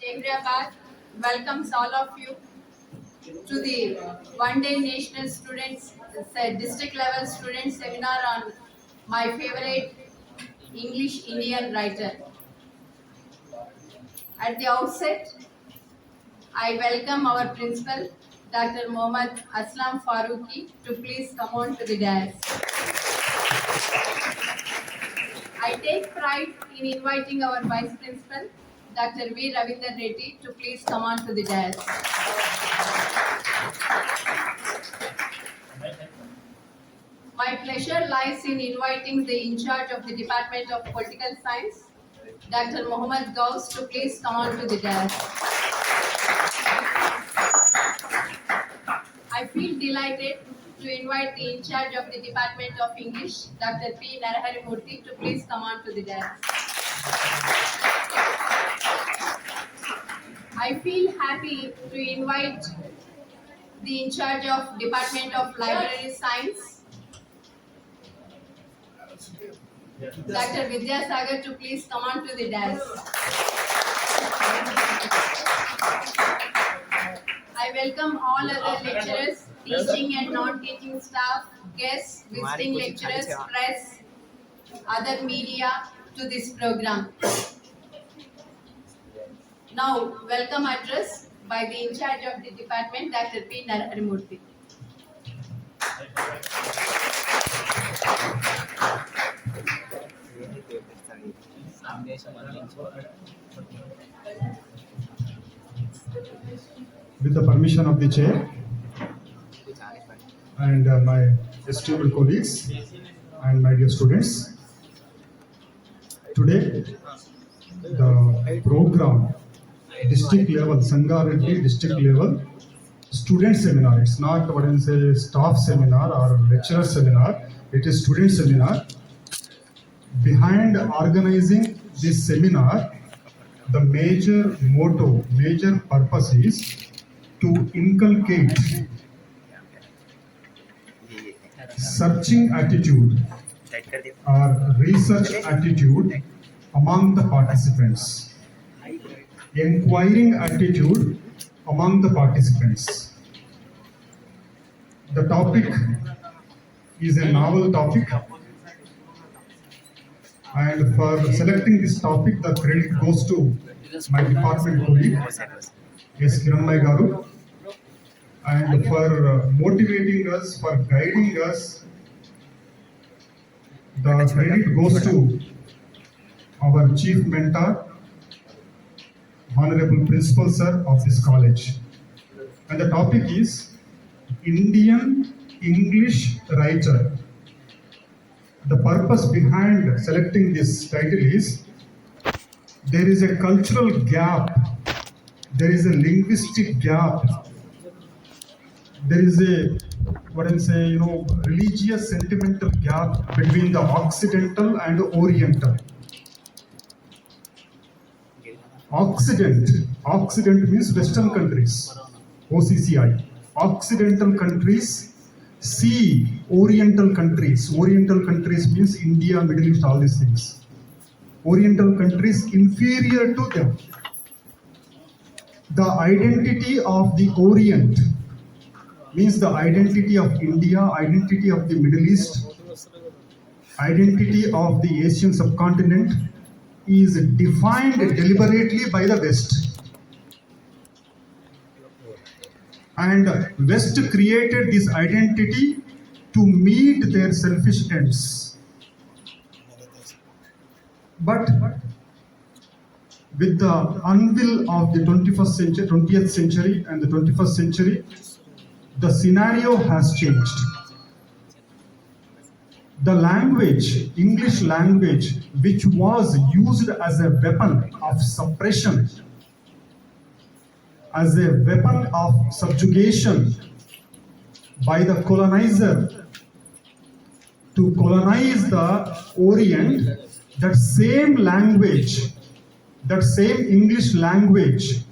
Zaheerabad welcomes all of you to the one-day national students, district level student seminar on my favorite English Indian writer. At the outset, I welcome our principal, Dr. Mohammad Aslam Farooqi, to please come on to the dais. I take pride in inviting our vice principal, Dr. V. Ravindra Reddy, to please come on to the dais. My pleasure lies in inviting the in charge of the Department of Political Science, Dr. Mohammad Gauss, to please come on to the dais. I feel delighted to invite the in charge of the Department of English, Dr. P. Naraharimurthy, to please come on to the dais. I feel happy to invite the in charge of Department of Library Science, Dr. Vidyasagar, to please come on to the dais. I welcome all other lecturers, teaching and non-teaching staff, guests, visiting lecturers, press, other media to this program. Now, welcome address by the in charge of the department, Dr. P. Naraharimurthy. With the permission of the chair and my esteemed colleagues and my dear students, today the program district level, Sangareddy district level student seminar. It's not what is a staff seminar or lecturer seminar. It is student seminar. Behind organizing this seminar, the major motto, major purpose is to inculcate searching attitude or research attitude among the participants, inquiring attitude among the participants. The topic is a novel topic, and for selecting this topic, the credit goes to my department colleague, S. Kiranmai Garu, and for motivating us, for guiding us, the credit goes to our chief mentor, Honorable Principal Sir of this college. And the topic is Indian English Writer. The purpose behind selecting this title is there is a cultural gap, there is a linguistic gap, there is a religious sentimental gap between the Occidental and Oriental. Occident means Western countries, OCCI. Occidental countries see Oriental countries. Oriental countries means India, Middle East, all these things. Oriental countries inferior to them. The identity of the Orient means the identity of India, identity of the Middle East, identity of the Asian subcontinent is defined deliberately by the West. And West created this identity to meet their selfish ends. But with the unwill of the 20th century and the 21st century, the scenario has changed. The language, English language, which was used as a weapon of suppression, as a weapon of subjugation by the colonizer to colonize the Orient, that same language, that same English language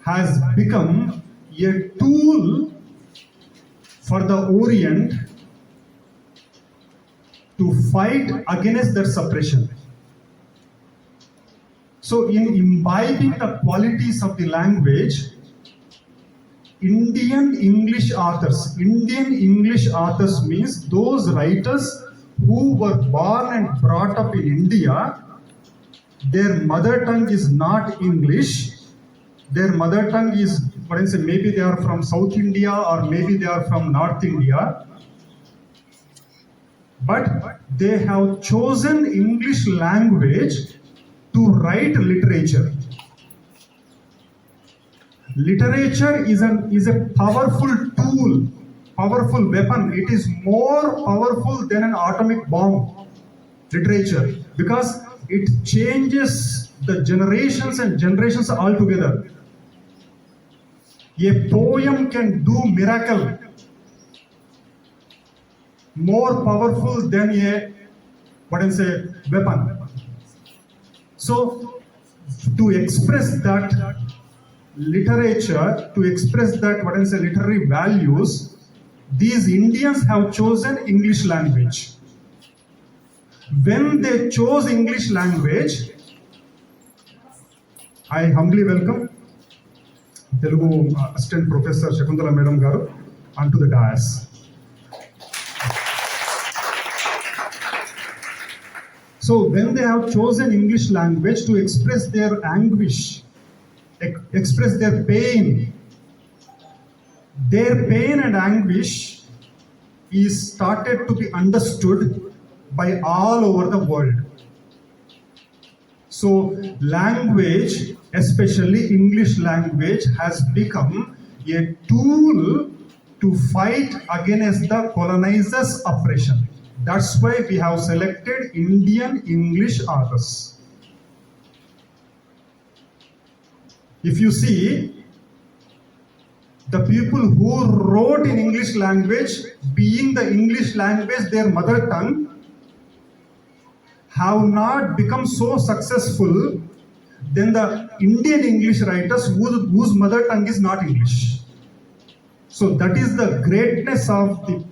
has become a tool for the Orient to fight against that suppression. So in imbibing the qualities of the language, Indian English authors means those writers who were born and brought up in India. Their mother tongue is not English. Their mother tongue is, what I say, maybe they are from South India or maybe they are from North India. But they have chosen English language to write literature. Literature is a powerful tool, powerful weapon. It is more powerful than an atomic bomb, literature, because it changes the generations and generations altogether. A poem can do miracle, more powerful than a, what I say, weapon. So to express that literature, to express that, what I say, literary values, these Indians have chosen English language. When they chose English language, I humbly welcome Telugu Assistant Professor Shakuntala Madam Garu onto the dais. So when they have chosen English language to express their anguish, express their pain and anguish is started to be understood by all over the world. So language, especially English language, has become a tool to fight against the colonizers' oppression. That's why we have selected Indian English authors. If you see, the people who wrote in English language, being the English language their mother tongue, have not become so successful than the Indian English writers whose mother tongue is not English. So that is the greatness of the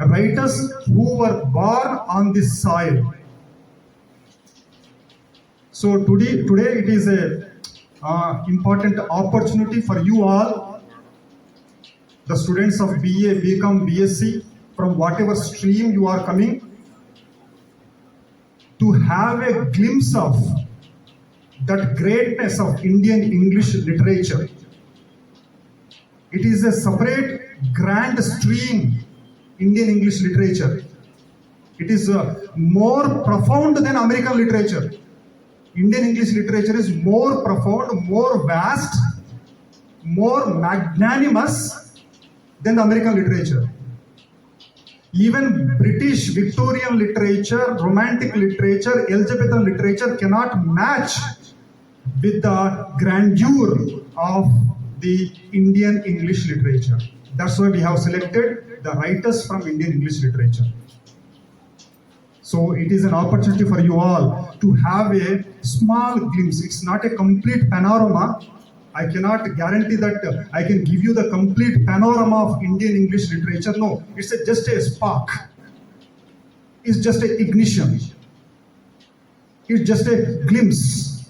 writers who were born on this soil. So today it is a important opportunity for you all, the students of BA, BCom, BSc, from whatever stream you are coming, to have a glimpse of that greatness of Indian English literature. It is a separate grand stream, Indian English literature. It is more profound than American literature. Indian English literature is more profound, more vast, more magnanimous than the American literature. Even British Victorian literature, Romantic literature, Elizabethan literature cannot match with the grandeur of the Indian English literature. That's why we have selected the writers from Indian English literature. So it is an opportunity for you all to have a small glimpse. It's not a complete panorama. I cannot guarantee that I can give you the complete panorama of Indian English literature. No, it's just a spark. It's just an ignition. It's just a glimpse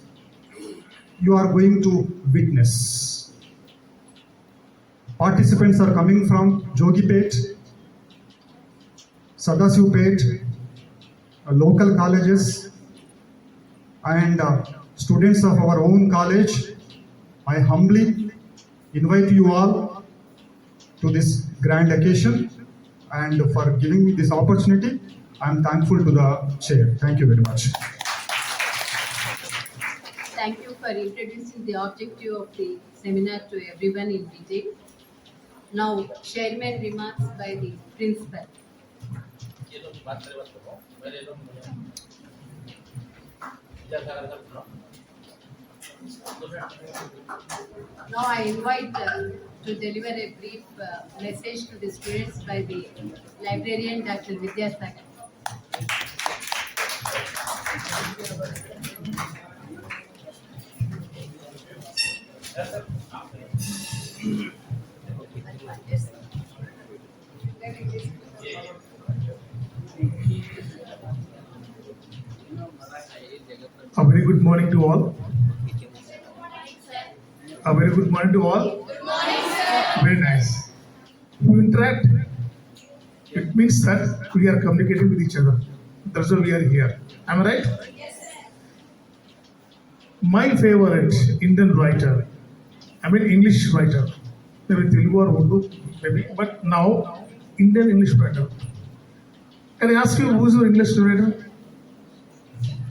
you are going to witness. Participants are coming from Jogipet, Sadasivpet, local colleges, and students of our own college. I humbly invite you all to this grand occasion, and for giving me this opportunity, I am thankful to the chair. Thank you very much. Thank you for introducing the objective of the seminar to everyone in detail. Now, chairman remarks by the principal. Now I invite to deliver a brief message to the students by the librarian Dr. Vidya Sagar. A very good morning to all. A very good morning to all. Good morning, sir. Very nice. To interact, it means that we are communicating with each other. That's why we are here. Am I right? Yes, sir. My favorite Indian writer, I mean English writer, maybe Telugu or Urdu, maybe, but now Indian English writer. Can I ask you who is your English writer?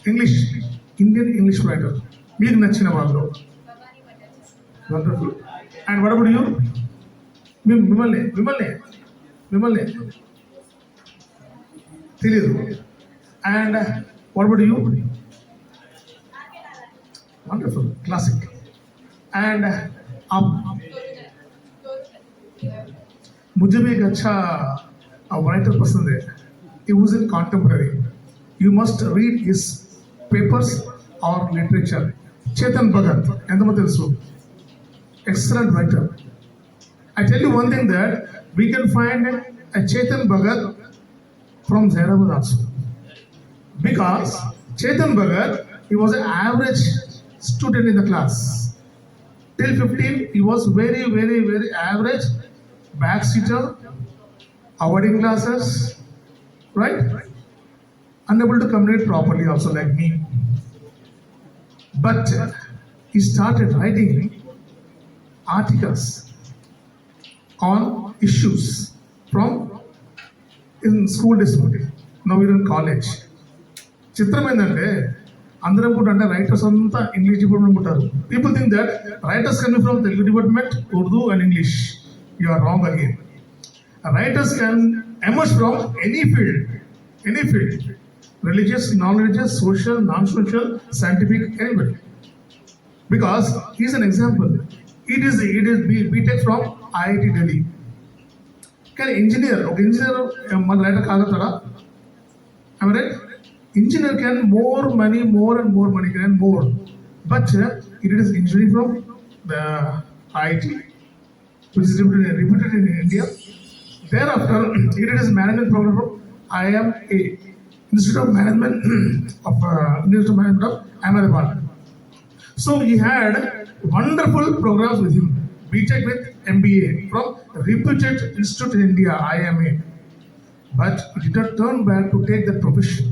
English, Indian English writer. మీకు నచ్చిన వాళ్ళు. Wonderful. And what about you? మిమ్మల్ని తెలియదు. And what about you? Wonderful, classic. And मुझे भी एक अच्छा writer पसंद है. He was in contemporary. You must read his papers or literature. Chetan Bhagat, ఎంతమంది తెలుసు? Excellent writer. I tell you one thing that we can find a Chetan Bhagat from Zaheerabad also. Because Chetan Bhagat, he was an average student in the class. Till 15, he was very, very, very average, backseater, avoiding classes, right? Unable to communicate properly also like me. But he started writing articles on issues from in school district. Now we're in college. చిత్రం ఏంటంటే అందరం కూడా అంటే writers అంతా English department ఉంటారు. People think that writers can be from Telugu department, Urdu and English. You are wrong again. Writers can emerge from any field, religious, non-religious, social, non-social, scientific, anybody. Because he's an example. It is BTech from IIT Delhi. Can engineer, okay, engineer, మన writer కాగలరా? Am I right? Engineer can more and more money, can more. But it is engineering from the IIT, which is reputed in India. Thereafter, it is management program from IMA, Institute of Management of Ahmedabad. So he had wonderful programs with him. BTech with MBA from reputed institute in India, IMA. But he did not turn back to take that profession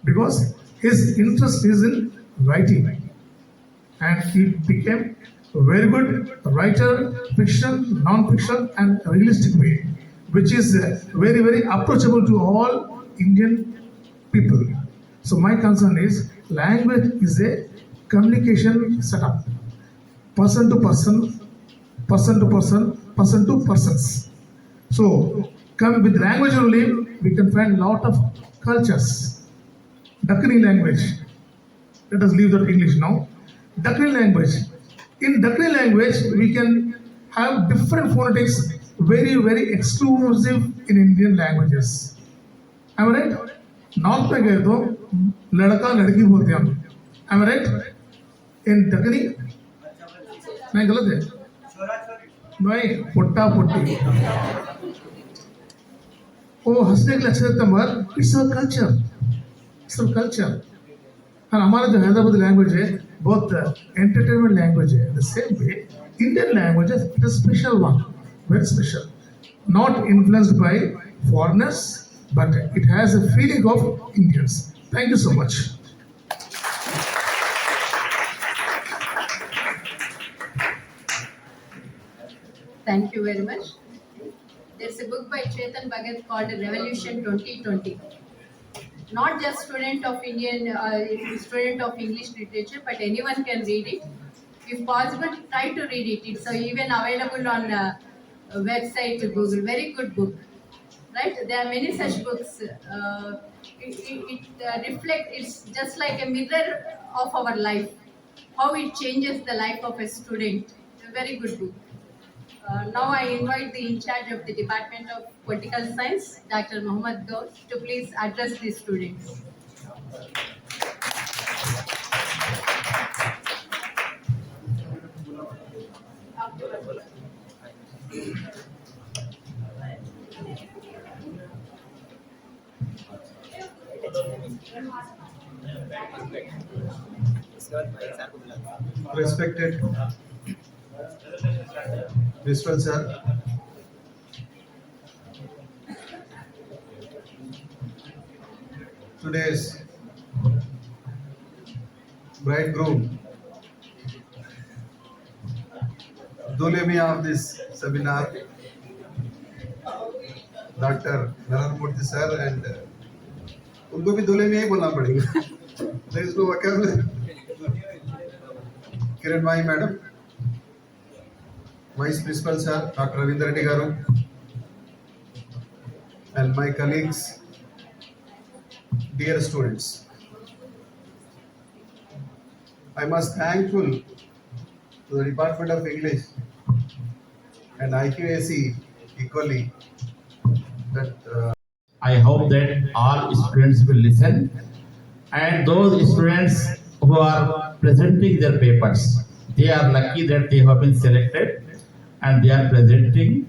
because his interest is in writing. And he became a very good writer, fiction, non-fiction, and realistic way, which is very, very approachable to all Indian people. So my concern is language is a communication setup. Person to person, person to person, person to persons. So come with language only, we can find lot of cultures. Dakkini language. Let us leave that English now. Dakkini language. In Dakkini language, we can have different phonetics, very, very exclusive in Indian languages. Am I right? North में गए तो लड़का लड़की बोलते हैं हम. Am I right? In Dakkini, नहीं गलत है? नहीं, पोट्टा पोट्टी. वो हंसने के लिए अच्छा लगता है मगर it's our culture. It's our culture. और हमारा जो हैदराबाद लैंग्वेज है बहुत एंटरटेनमेंट लैंग्वेज है. The same way, Indian language is a special one, very special. Not influenced by foreigners, but it has a feeling of Indians. Thank you so much. Thank you very much. There's a book by Chetan Bhagat called Revolution 2020. Not just student of student of English literature, but anyone can read it. If possible, try to read it. It's even available on website Google. Very good book, right? There are many such books. It reflects. It's just like a mirror of our life. How it changes the life of a student. A very good book. Now I invite the in charge of the Department of Political Science, Dr. Mohammad Gaur, to please address the students. Respected Principal sir, today's bridegroom, Dulemi of this seminar, Dr. Narendra sir, and उनको भी दूल्हे में ही बोलना पड़ेगा. There is no vocabulary. Kiran Mai madam, Vice Principal sir, Dr. Ravindra Reddy garu, and my colleagues, dear students. I must thankful to the Department of English and IQAC equally that I hope that all students will listen, and those students who are presenting their papers, they are lucky that they have been selected and they are presenting.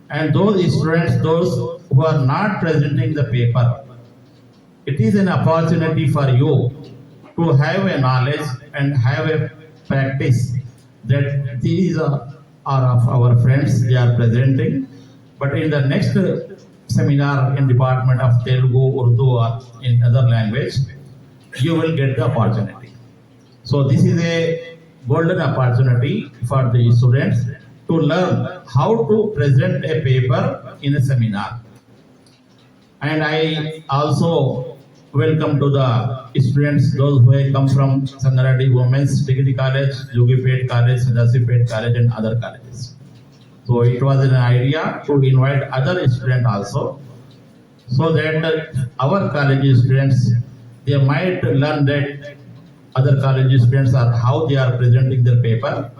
And those students, those who are not presenting the paper, it is an opportunity for you to have a knowledge and have a practice that these are of our friends, they are presenting. But in the next seminar in Department of Telugu, Urdu or in other language, you will get the opportunity. So this is a golden opportunity for the students to learn how to present a paper in a seminar. And I also welcome to the students, those who have come from Sangaradi Women's Degree College, Jogipet College, Dasipet College and other colleges. So it was an idea to invite other students also, so that our college students, they might learn that other college students are how they are presenting their paper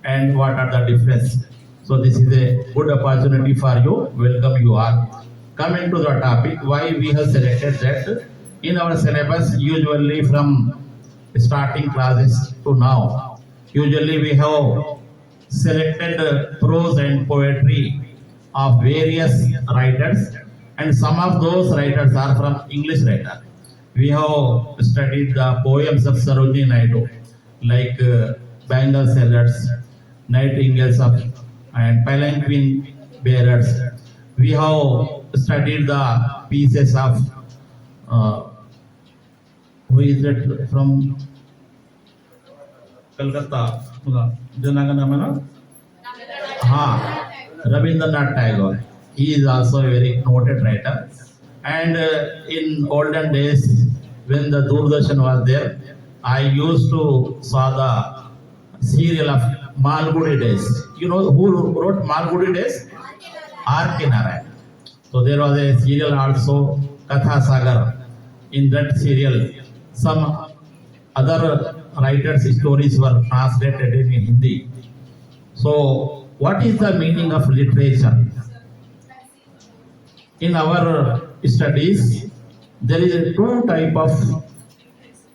and what are the difference. So this is a good opportunity for you. Welcome you all. Coming to the topic, why we have selected that in our syllabus, usually from starting classes to now, usually we have selected prose and poetry of various writers, and some of those writers are from English writer. We have studied the poems of Sarojini Naidu, like Bengal Sellers, Nightingales of, and Palanquin Bearers. We have studied the pieces of who is it from Calcutta? Janagana Rabindranath Tagore. He is also a very noted writer. And in olden days, when the Doordarshan was there, I used to saw the serial of Malgudi Days. You know who wrote Malgudi Days? R.K. Narayan. So there was a serial also, Katha Sagar. In that serial, some other writers' stories were translated in Hindi. So, what is the meaning of literature? In our studies, there is two type of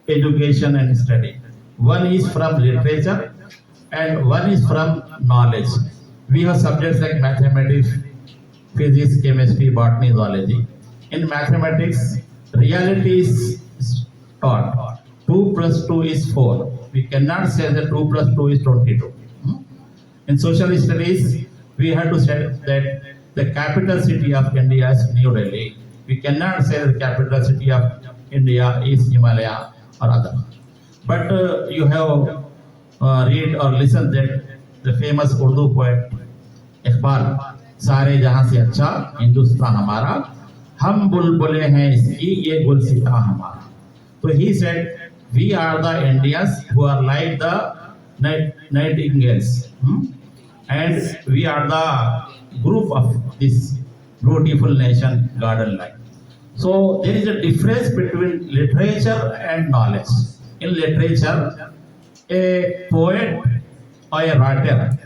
education and study. One is from literature and one is from knowledge. We have subjects like mathematics, physics, chemistry, botany, zoology. In mathematics, reality is taught. 2 plus 2 is 4. We cannot say that 2 plus 2 is 22. In social studies, we have to say that the capital city of India is New Delhi. We cannot say the capital city of India is Himalaya or other. But you have read or listened that the famous Urdu poet Iqbal सारे जहां से अच्छा हिंदुस्तान हमारा हम बुलबुलें हैं इसकी ये गुलसिता हमारा. So he said, we are the Indians who are like the nightingales, and we are the group of this beautiful nation, garden like. So there is a difference between literature and knowledge. In literature, a poet or a writer,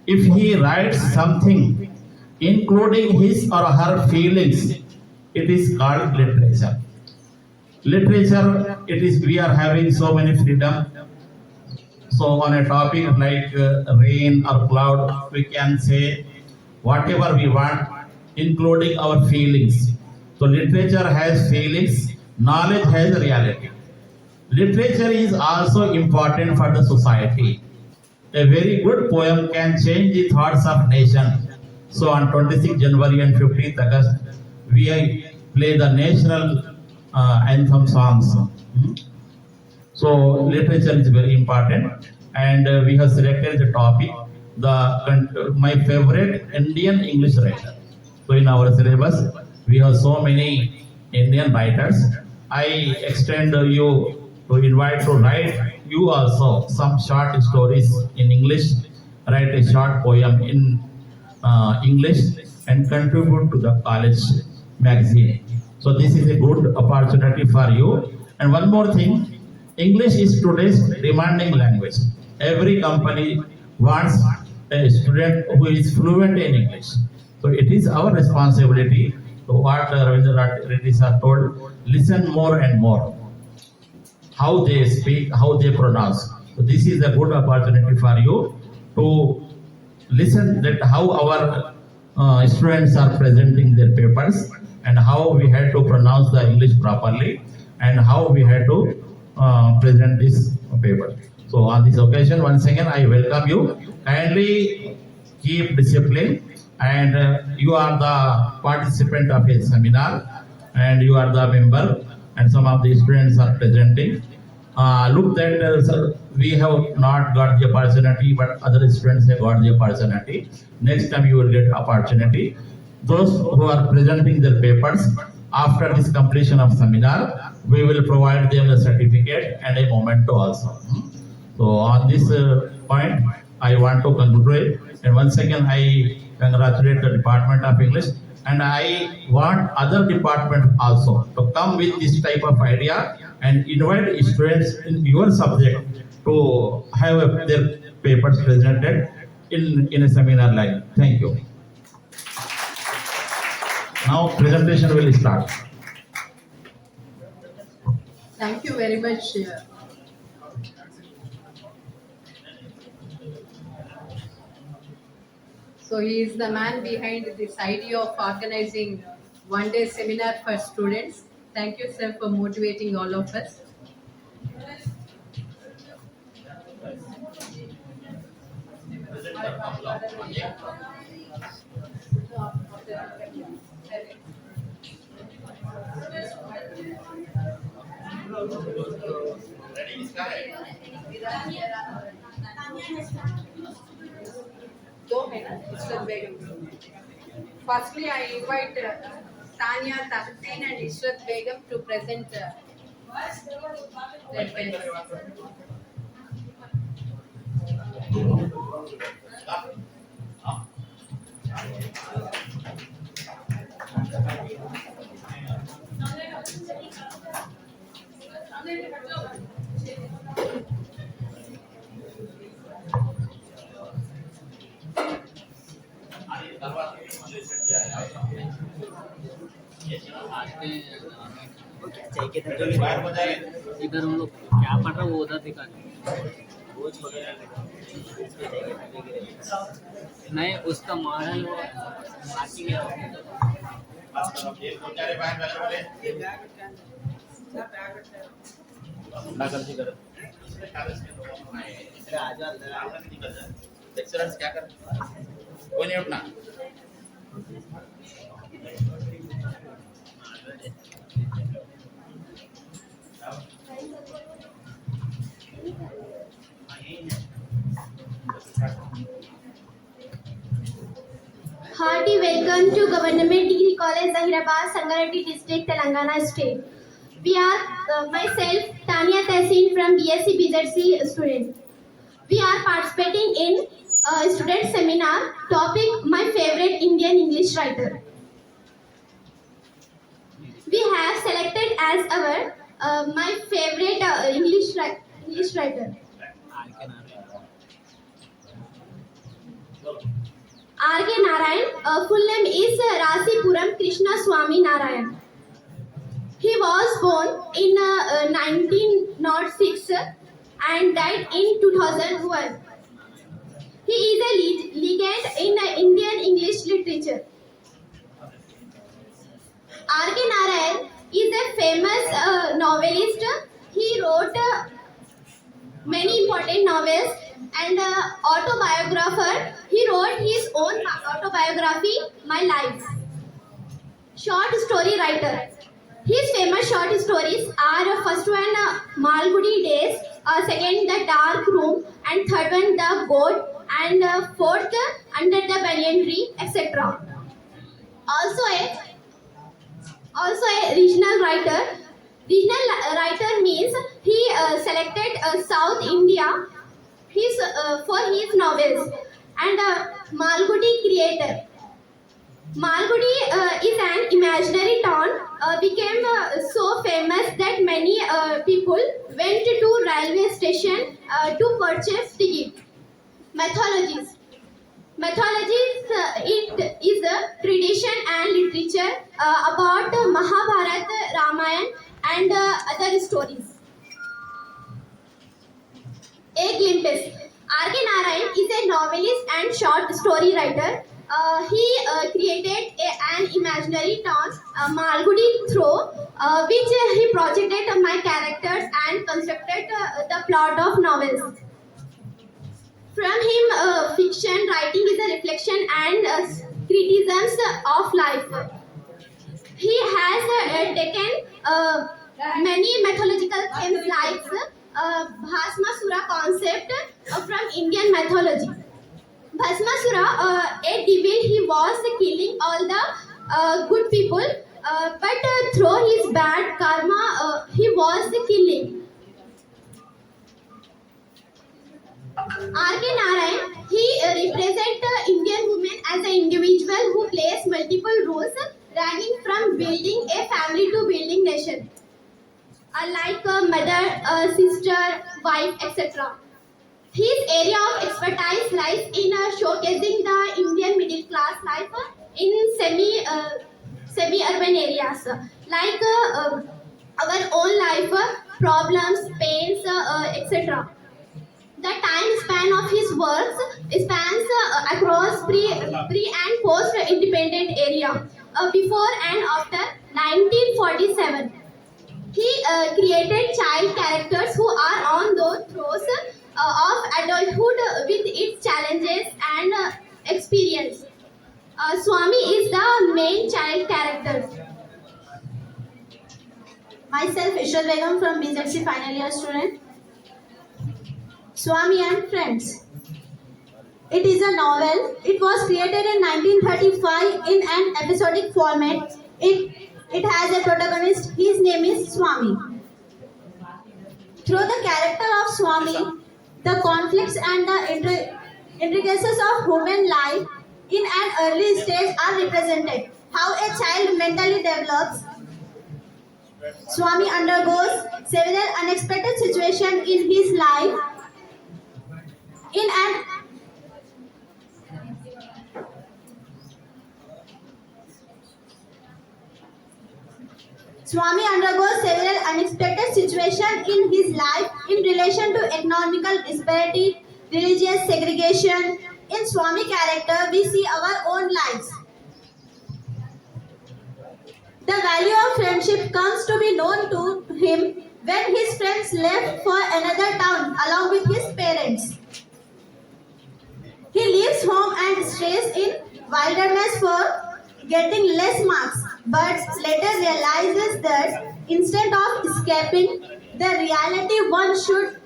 if he writes something including his or her feelings, it is called literature. Literature, it is, we are having so many freedom. So on a topic like rain or cloud, we can say whatever we want, including our feelings. So literature has feelings, knowledge has reality. Literature is also important for the society. a very good poem can change the thoughts of nation. So on 26th January and 15th August, we play the national anthem songs. Hmm? So literature is very important, and we have selected the topic, my favorite Indian English writer. So in our syllabus, we have so many Indian writers. I extend you to invite to write you also some short stories in English. Write a short poem in English and contribute to the college magazine. So this is a good opportunity for you. And one more thing, English is today's demanding language. Every company wants a student who is fluent in English. So it is our responsibility to what Ravindra Reddy sir told, listen more and more. How they speak, how they pronounce. So this is a good opportunity for you to listen that how our students are presenting their papers and how we had to pronounce the English properly and how we had to present this paper. So on this occasion, once again, I welcome you. Kindly keep discipline, and you are the participant of a seminar and you are the member, and some of the students are presenting. Look that sir, we have not got the opportunity, but other students have got the opportunity. Next time you will get opportunity. Those who are presenting their papers after this completion of seminar, we will provide them the certificate and a memento also. So on this point, I want to conclude, and once again I congratulate the Department of English, and I want other departments also to come with this type of idea and invite students in your subject to have their papers presented in a seminar like. Thank you. Now presentation will start. Thank you very much. So he is the man behind this idea of organizing one-day seminar for students. Thank you, sir, for motivating all of us. दो है ना इशरत बेगम. Firstly, I invite Tanya Tahsin and Ishrat Begum to present their papers. इधर हम लोग क्या पढ़ रहे वो उधर दिखा वो नहीं उसका मॉडल मार्किंग है क्या कर कोई नहीं उठना. Hearty welcome to Government Degree College Zaheerabad, Sangareddy District, Telangana State. We are myself Tanya Tahsin from BSc BZC student. We are participating in a student seminar. Topic: my favorite Indian English writer. We have selected as our my favorite English writer. R.K. Narayan, full name is Rasipuram Krishna Swami Narayan. He was born in 1906 and died in 2001. He is a legend in Indian English literature. R.K. Narayan is a famous novelist. He wrote many important novels and autobiographer. He wrote his own autobiography, My Life. Short story writer. His famous short stories are first one Malgudi Days, second The Dark Room, and third one The Goat, and fourth Under the Banyan Tree, etc. Also a regional writer. Regional writer means he selected South India for his novels, and Malgudi creator. Malgudi is an imaginary town, became so famous that many people went to railway station to purchase ticket. Mythologies. Mythologies, it is a tradition and literature about Mahabharata, Ramayana, and other stories. A glimpse. R.K. Narayan is a novelist and short story writer. He created an imaginary town, Malgudi, through which he projected my characters and constructed the plot of novels. From him, fiction writing is a reflection and criticisms of life. He has taken many mythological themes like Bhasmasura concept from Indian mythology. Bhasmasura, a devil, he was killing all the good people, but through his bad karma, he was killing. R.K. Narayan, he represents Indian women as an individual who plays multiple roles, ranging from building a family to building nation, like a mother, sister, wife, etc. His area of expertise lies in showcasing the Indian middle class life in semi-urban areas, like our own life, problems, pains, etc. The time span of his works spans across pre and post independent area, before and after 1947. He created child characters who are on the throes of adulthood with its challenges and experience. Swami is the main child character. Myself, Ishwar Begum from BZC final year student. Swami and Friends. It is a novel. It was created in 1935 in an episodic format. It has a protagonist. His name is Swami. Through the character of Swami, the conflicts and the intricacies of human life in an early stage are represented. How a child mentally develops. Swami undergoes several unexpected situations in his life. Swami undergoes several unexpected situations in his life in relation to economical disparity, religious segregation. In Swami character, we see our own lives. The value of friendship comes to be known to him when his friends left for another town along with his parents. He leaves home and stays in wilderness for getting less marks, but later realizes that instead of escaping the reality, one should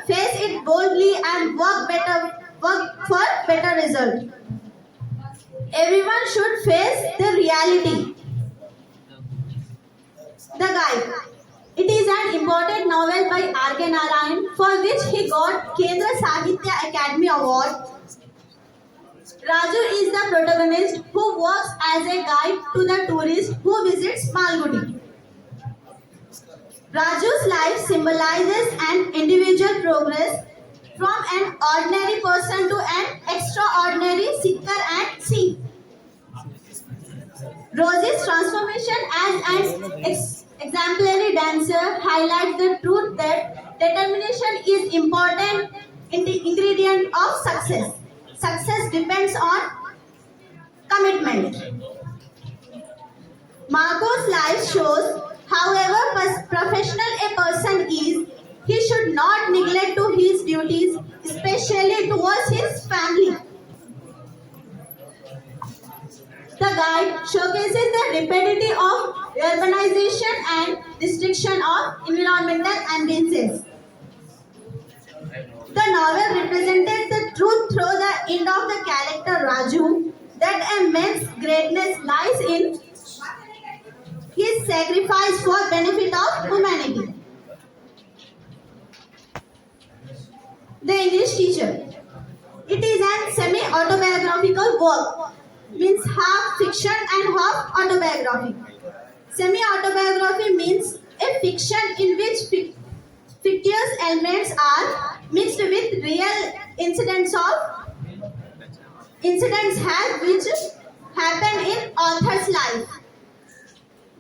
face it boldly and work for better result. Everyone should face the reality. The Guide. It is an important novel by R.K. Narayan for which he got Kendra Sahitya Academy Award. Raju is the protagonist who works as a guide to the tourist who visits Malgudi. Raju's life symbolizes an individual progress from an ordinary person to an extraordinary seeker and thief. Rosie's transformation as an exemplary dancer highlights the truth that determination is important ingredient of success. Success depends on commitment. Marco's life shows, however professional a person is, he should not neglect to his duties, especially towards his family. The guide showcases the rapidity of urbanization and destruction of environmental ambiences. The novel represented the truth through the end of the character Raju that immense greatness lies in his sacrifice for benefit of humanity. The English teacher. It is an semi-autobiographical work, means half fiction and half autobiography. Semi-autobiography means a fiction in which fictitious elements are mixed with real incidents have which happen in author's life.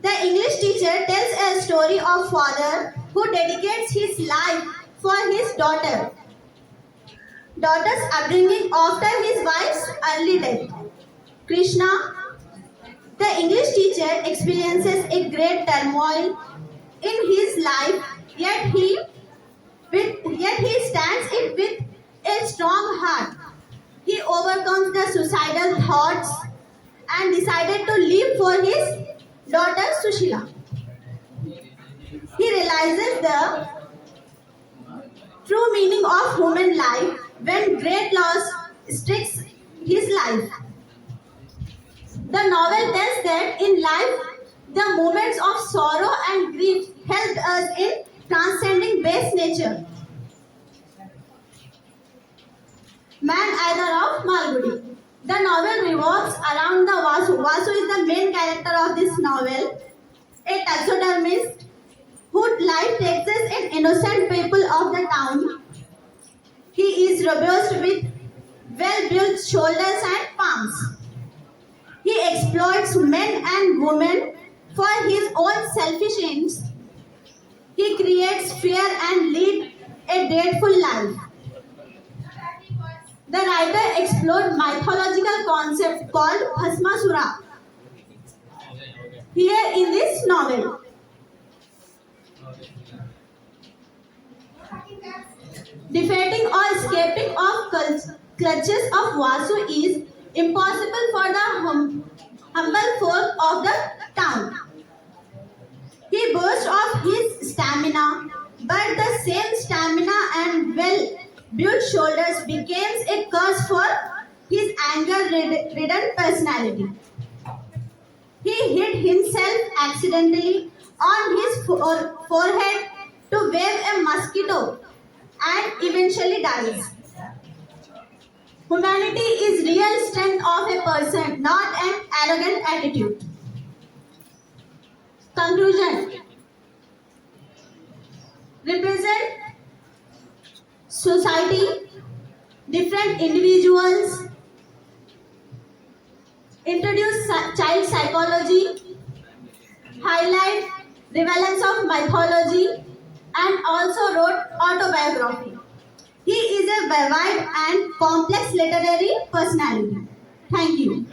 The English teacher tells a story of father who dedicates his life for his daughter's upbringing after his wife's early death. Krishna, the English teacher, experiences a great turmoil in his life, yet he stands it with a strong heart. He overcomes the suicidal thoughts and decided to live for his daughter Sushila. He realizes the true meaning of human life when great loss strikes his life. The novel tells that in life, the moments of sorrow and grief help us in transcending base nature. Man Either of Malgudi. The novel revolves around the Vasu. Vasu is the main character of this novel, a taxidermist whose life takes us in innocent people of the town. He is robust with well-built shoulders and palms. He exploits men and women for his own selfish ends. He creates fear and leads a dreadful life. The writer explored mythological concept called Bhasmasura here in this novel. Defeating or escaping of clutches of Vasu is impossible for the humble folk of the town. He boasts of his stamina, but the same stamina and well-built shoulders becomes a curse for his anger-ridden personality. He hit himself accidentally on his forehead to wave a mosquito and eventually dies. Humanity is real strength of a person, not an arrogant attitude. Conclusion. Represent society, different individuals, introduce child psychology, highlight relevance of mythology, and also wrote autobiography. He is a vivid and complex literary personality. Thank you.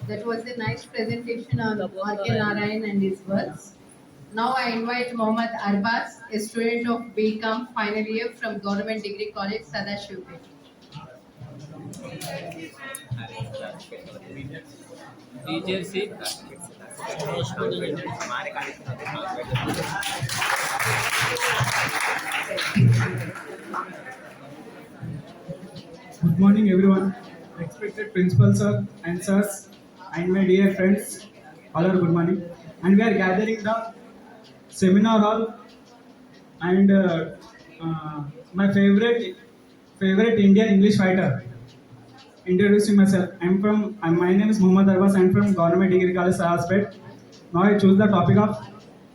That was a nice presentation on R.K. Narayan and his works. Now I invite Mohammad Arbas, a student of BCom final year from Government Degree College, Sadashivpet. Teacher से Good morning, everyone. Respected principal sir and sirs, and my dear friends, all are good morning. And we are gathering the seminar hall. And my favorite Indian English fighter. Introducing myself. My name is Mohammad Arbas. I'm from Government Degree College, Zaheerabad. Now I choose the topic of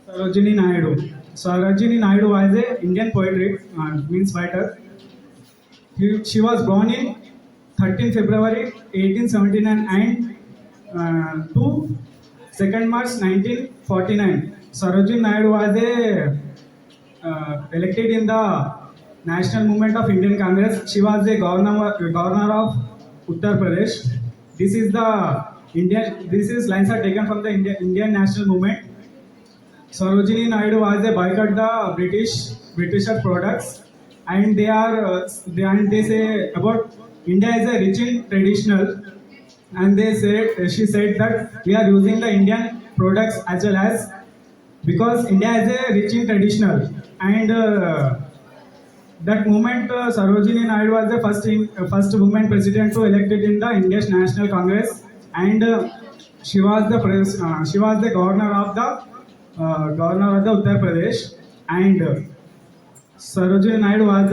Sarojini Naidu. Sarojini Naidu was a Indian poetry, means writer. She was born in 13 February 1879 and to 2nd March 1949. Sarojini Naidu was elected in the National Movement of Indian Congress. She was the governor of Uttar Pradesh. This is the Indian. This is lines are taken from the Indian national movement. Sarojini Naidu was a boycott the Britisher products, and they say about India is a rich in traditional, and she said that we are using the Indian products as well as because India is a rich in traditional, and that moment Sarojini Naidu was the first woman president to elected in the Indian National Congress, and she was the governor of the Uttar Pradesh, and Sarojini Naidu was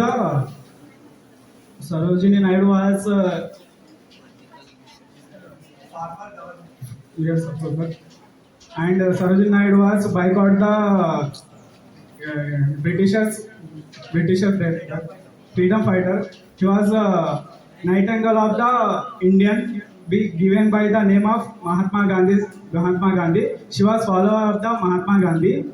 yes, of course, and Sarojini Naidu was boycott the Britishers freedom fighter. She was a nightingale of the Indian, given by the name of Mahatma Gandhi. She was follower of the Mahatma Gandhi,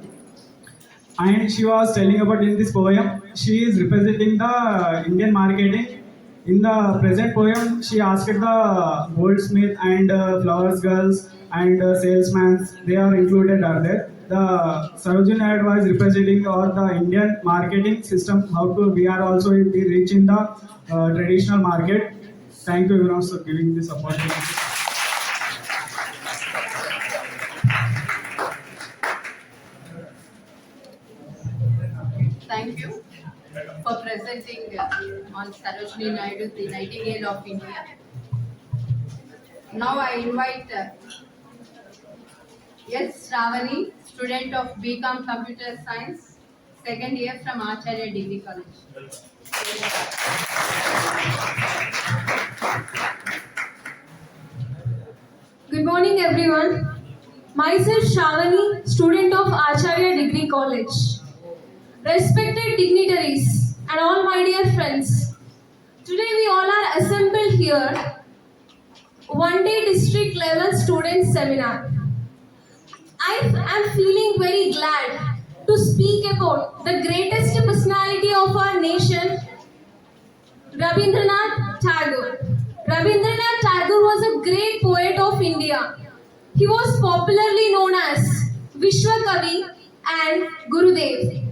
and she was telling about in this poem. She is representing the Indian marketing. In the present poem, she asked the goldsmith and flowers girls and salesmen. They are included are there. The Sarojini Naidu was representing or the Indian marketing system. How to we are also be rich in the traditional market. Thank you very much for giving this opportunity. Thank you for presenting on Sarojini Naidu, the Nightingale of India. Now I invite S. Ravani, student of BCom Computer Science, second year from Acharya Degree College. Good morning, everyone. Myself Shavani, student of Acharya Degree College. Respected dignitaries and all my dear friends, today we all are assembled here one-day district level student seminar. I am feeling very glad to speak about the greatest personality of our nation, Rabindranath Tagore. Rabindranath Tagore was a great poet of India. He was popularly known as Vishwakavi and Gurudev.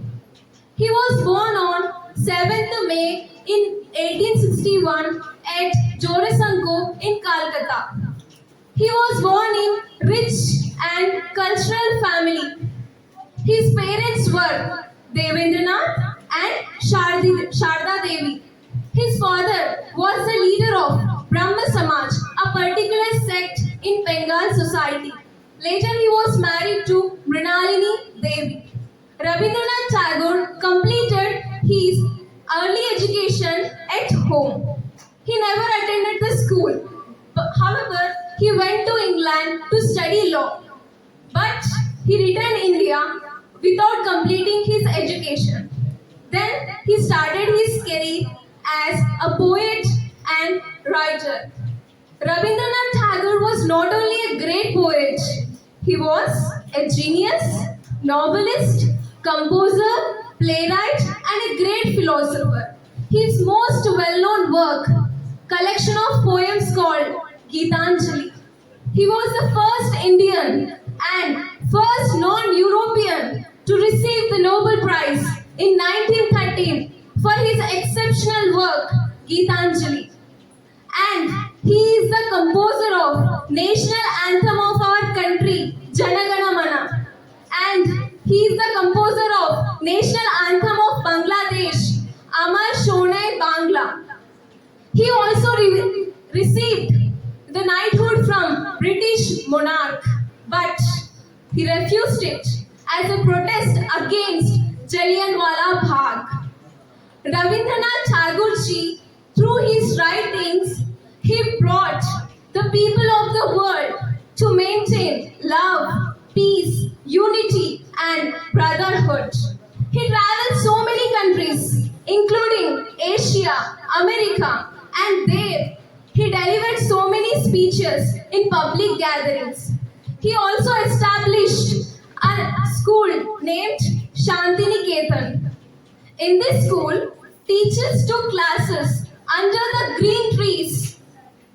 He was born on 7th May in 1861 at Jorasanko in Calcutta. He was born in rich and cultural family. His parents were Devendranath and Sharda Devi. His father was the leader of Brahma Samaj, a particular sect in Bengal society. Later he was married to Mrinalini Devi. Rabindranath Tagore completed his early education at home. He never attended the school. However, he went to England to study law. But he returned India without completing his education. Then he started his career as a poet and writer. Rabindranath Tagore was not only a great poet, he was a genius, novelist, composer, playwright, and a great philosopher. His most well-known work, collection of poems called Gitanjali. He was the first Indian and first non-European to receive the Nobel Prize in 1913 for his exceptional work, Gitanjali. And he is the composer of national anthem of our country, Janagana Mana. And he is the composer of national anthem of Bangladesh, Amar Shone Bangla. He also received the knighthood from British monarch, but he refused it as a protest against Jallianwala Bagh. Rabindranath Tagore ji, through his writings, he brought the people of the world to maintain love, peace, unity, and brotherhood. He traveled so many countries, including Asia, America, and there he delivered so many speeches in public gatherings. He also established a school named Shantiniketan. In this school, teachers took classes under the green trees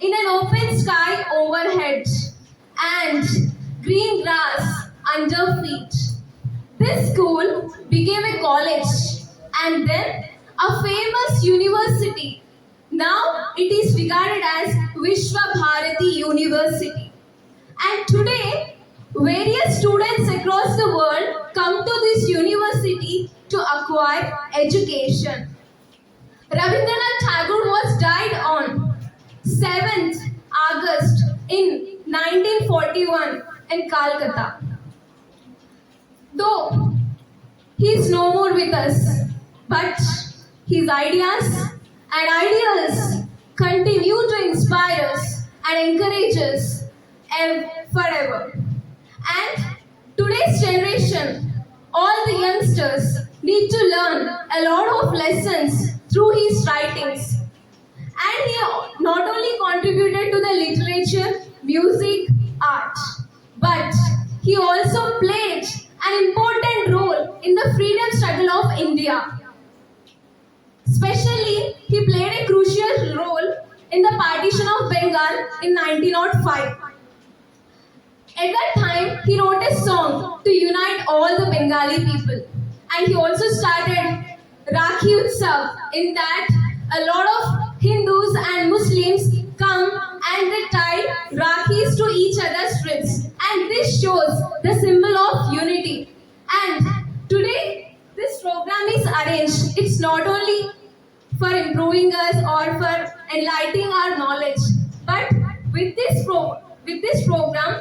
in an open sky overhead. and green grass under feet. This school became a college and then a famous university. Now it is regarded as Vishwa Bharati University. And today, various students across the world come to this university to acquire education. Rabindranath Tagore was died on 7th August in 1941 in Calcutta. Though he is no more with us, but his ideas and ideals continue to inspire us and encourage us forever. And today's generation, all the youngsters need to learn a lot of lessons through his writings. And he not only contributed to the literature, music, art, but he also played an important role in the freedom struggle of India. Especially, he played a crucial role in the partition of Bengal in 1905. At that time, he wrote a song to unite all the Bengali people. And he also started Rakhi Utsav, in that a lot of Hindus and Muslims come and they tie Rakhis to each other's wrists. And this shows the symbol of unity. And today, this program is arranged. It's not only for improving us or for enlightening our knowledge, but with this program,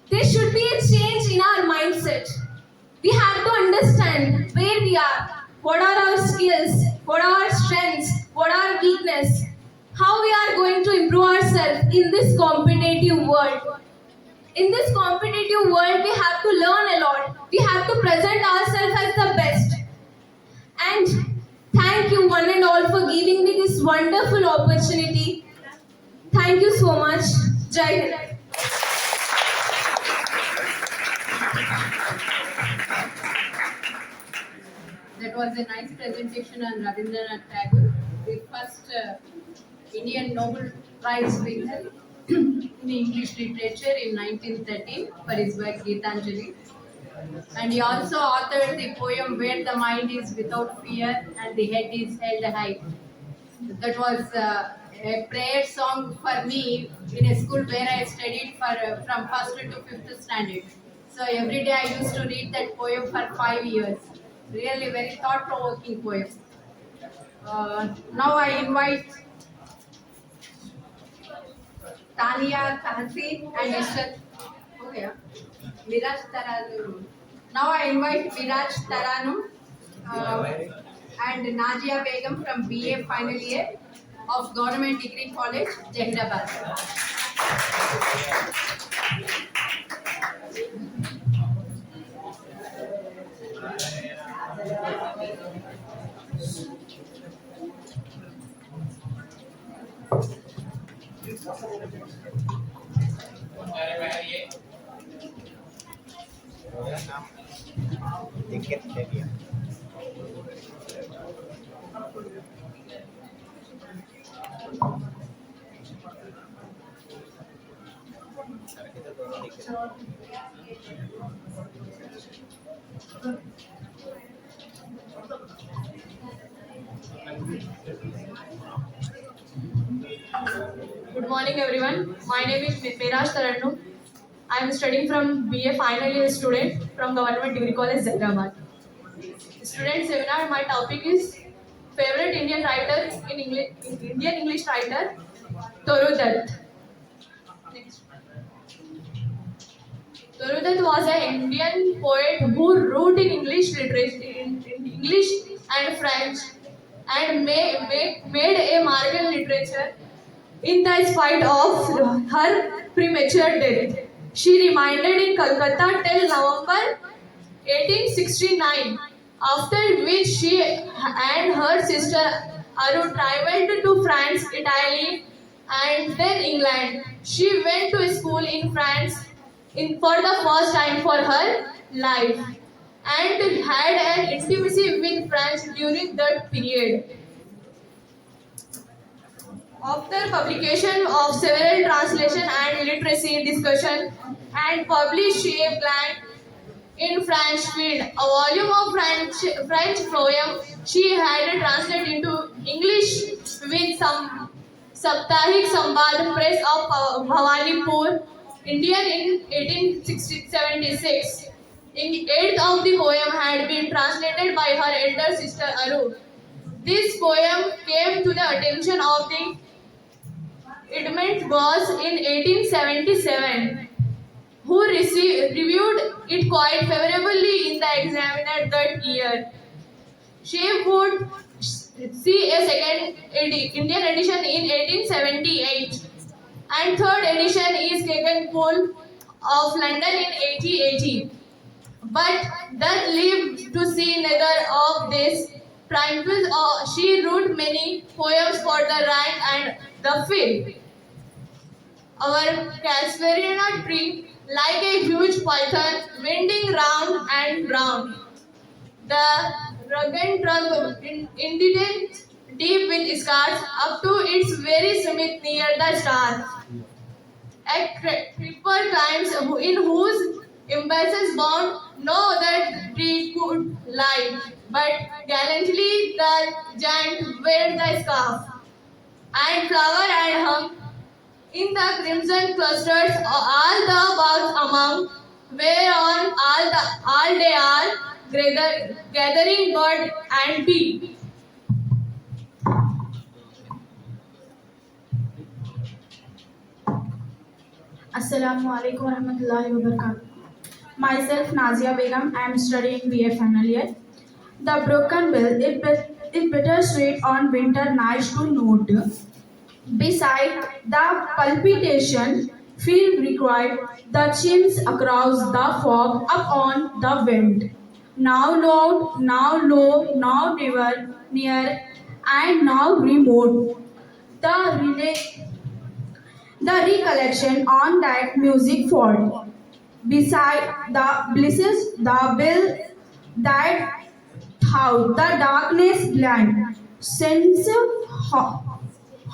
there should be a change in our mindset. We have to understand where we are, what are our skills, what are our strengths, what are our weakness, how we are going to improve ourselves in this competitive world. In this competitive world, we have to learn a lot. We have to present ourselves as the best. And thank you one and all for giving me this wonderful opportunity. Thank you so much. Jai Hind. That was a nice presentation on Rabindranath Tagore, the first Indian Nobel Prize winner in English literature in 1913 for his work Gitanjali. And he also authored the poem Where the Mind is Without Fear and the Head is Held High. That was a prayer song for me in a school where I studied from 1st to 5th standard. So every day I used to read that poem for 5 years. Really very thought-provoking poem. Now I invite Tania Tahsi and Mr. Viraj Taranu. Now I invite Viraj Taranu and Najia Begum from BA final year of Government Degree College, Zaheerabad. Good morning, everyone. My name is Viraj Taranu. I am studying from BA final year student from Government Degree College, Zaheerabad. Student seminar. My topic is favorite Indian writer in English. Indian English writer, Toru Dept. Next. Toru Dept was an Indian poet who wrote in English literature, in English and French, and made a mark in literature. In the spite of her premature death, she remained in Calcutta till November 1869, after which she and her sister Aru traveled to France, Italy, and then England. She went to school in France for the first time for her life and had an intimacy with France during that period. After publication of several translation and literacy discussion and published a plan in French field, a volume of French poem she had translated into English with some Saptahik Sambad Press of Bhawanipur, Indian in 1876. In eighth of the poem had been translated by her elder sister Aru. This poem came to the attention of the Edmund was in 1877, who reviewed it quite favorably in the examiner that year. She would see a second Indian edition in 1878, and third edition is taken full of London in 1880. But that lived to see neither of these triumphs. She wrote many poems for the rank and the field. Our Casperina tree, like a huge python, winding round and round. The rugged trunk indented deep with scars up to its very summit near the stars. A creeper climbs in whose embraces bound no other tree could lie, but gallantly the giant wears the scarf and flower and hung in the crimson clusters all the bugs among, whereon all they are gathering bird and bee. Assalamu alaikum warahmatullahi wabarakatuh. Myself Nazia Begum, I am studying BA final year. The broken bill, it bittersweet on winter nights to note. Beside the palpitation, feel required the chimps across the fog up on the wind. Now loud, now low, now near, and now remote. The recollection on that music fault. Beside the blisses, the bill that thou the darkness blind. Sense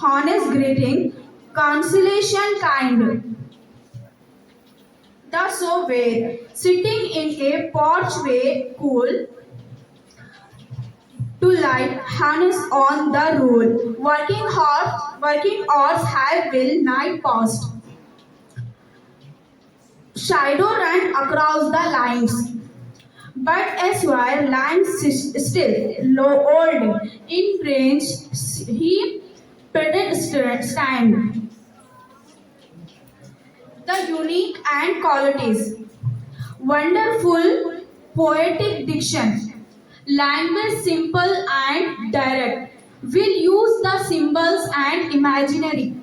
honest greeting, consolation kind. The so way, sitting in a porchway cool, to light harness on the roll. Working hours have will night past. Shadow ran across the lines, but Esquire lines still low old. In range, he pedestal stand. The unique and qualities. Wonderful poetic diction. Language simple and direct. Will use the symbols and imaginary.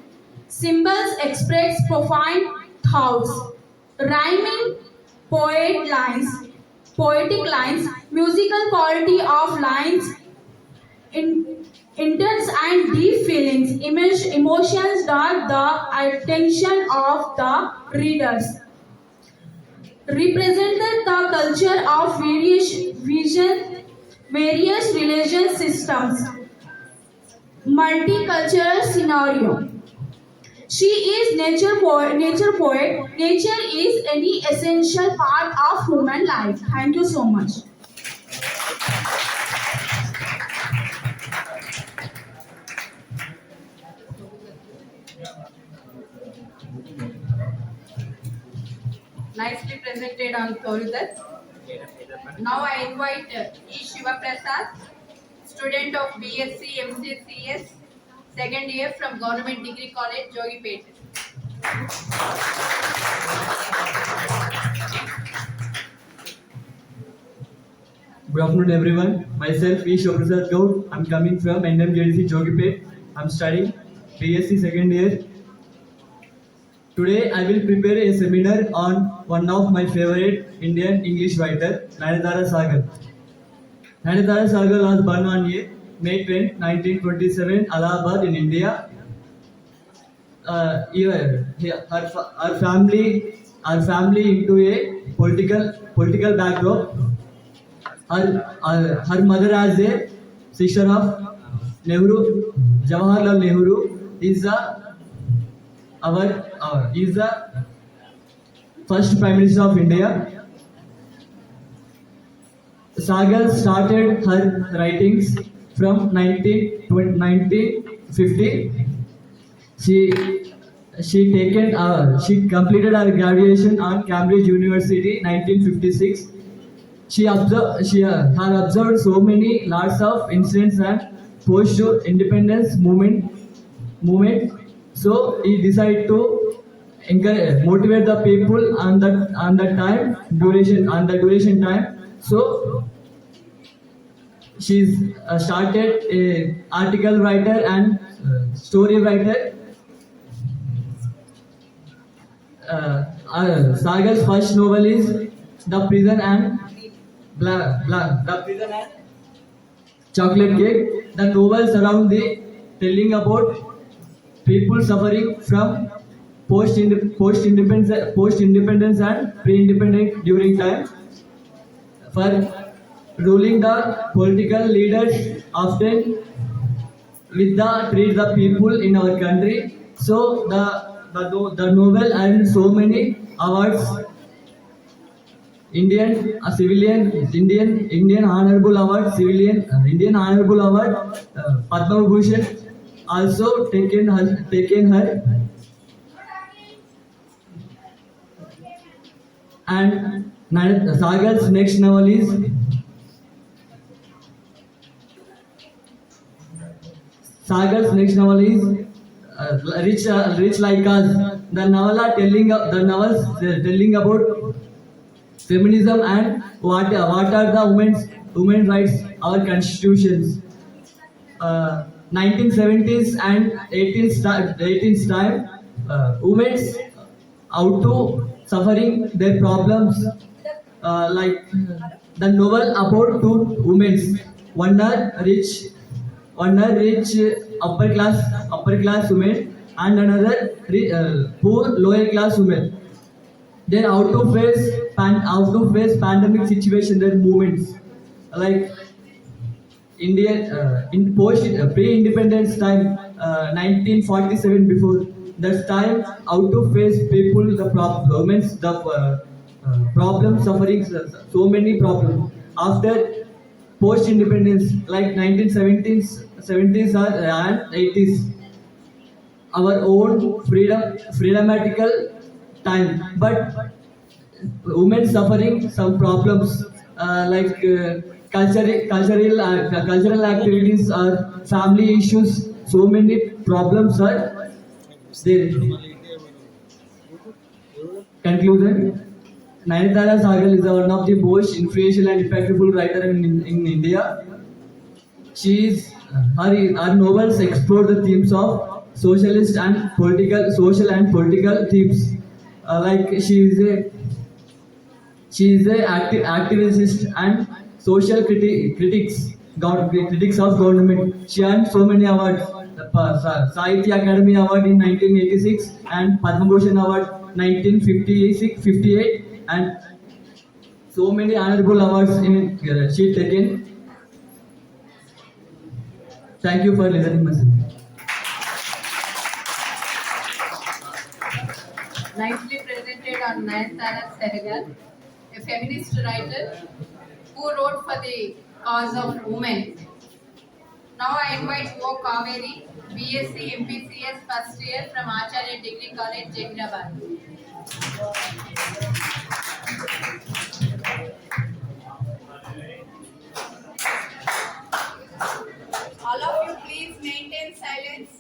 Symbols express profound thoughts. Rhyming poetic lines, musical quality of lines, intense and deep feelings, emotions that the attention of the readers. Represented the culture of various religious systems, multicultural scenario. She is nature poet. Nature is any essential part of human life. Thank you so much. Nicely presented on Torudas. Now I invite E. Shivaprasad, student of BSc MCCS, second year from Government Degree College, Jogipet. Good afternoon, everyone. Myself is Shoprasad Gaur. I'm coming from GDC Jogipet. I'm studying BSc second year. Today, I will prepare a seminar on one of my favorite Indian English writer, Nayanthara Sagar. Nayanthara Sagar was born on May 20, 1927, Allahabad in India. Her family into a political backdrop. Her mother as a sister of Nehru, Jawaharlal Nehru, is the first Prime Minister of India. Sagar started her writings from 1950. She completed her graduation on Cambridge University 1956. She observed so many lots of incidents and post independence movement. So he decided to motivate the people on the duration time. So she's started a article writer and story writer. Sagar's first novel is The Prison and The Prison and Chocolate Cake. The novel surrounds the telling about people suffering from post-independence and pre-independent during time. For ruling the political leaders often with the treat the people in our country. So the novel earned so many awards. Indian Honorable Award, Indian Honorable Award, Padma Bhushan also taken her. And Sagar's next novel is Rich Like Us. The novels telling about feminism and what are the women's rights, our constitutions. 1970s and 18th time, women's out to suffering their problems. The novel about two women, one are rich upper class women and another poor lower class women. They how to face pandemic situation, their movements like Indian in post pre-independence time, 1947 before that time, how to face people the problems, problem suffering, so many problems after post-independence like 1970s, 70s and 80s. Our own freedomatical time, but women suffering some problems cultural activities or family issues. So many problems are there. Conclusion: Nayanthara Sagal is one of the most influential and impactful writer in India. Her novels explore the themes of social and political themes. She is a activist and social critics of government. She earned so many awards. The Sahitya Academy Award in 1986 and Padma Bhushan Award 1958 and so many honorable awards in she taken. Thank you for listening, my son. Nicely presented on Nayanthara Sagal, a feminist writer who wrote for the cause of women. Now I invite O. Kaveri, BSc MPCS first year from Acharya Degree College, Zaheerabad. All of you please maintain silence.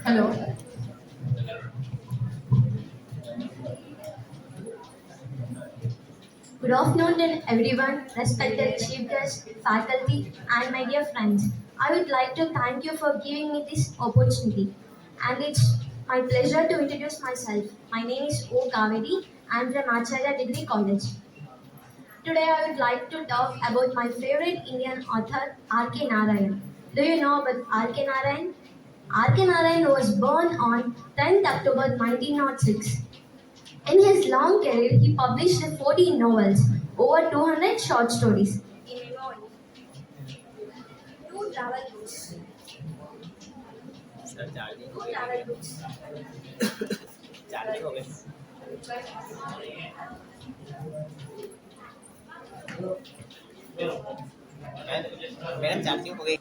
Hello. Good afternoon, everyone, respected chief guest, faculty, and my dear friends. I would like to thank you for giving me this opportunity, and it's my pleasure to introduce myself. My name is O. Kaveri. I am from Acharya Degree College. Today, I would like to talk about my favorite Indian author, R.K. Narayan. Do you know about R.K. Narayan? R.K. Narayan was born on 10th October 1906. In his long career, he published 14 novels, over 200 short stories, in memoir, 2 travel books. Sir charging Two travel books. Charging हो गई madam charging हो गई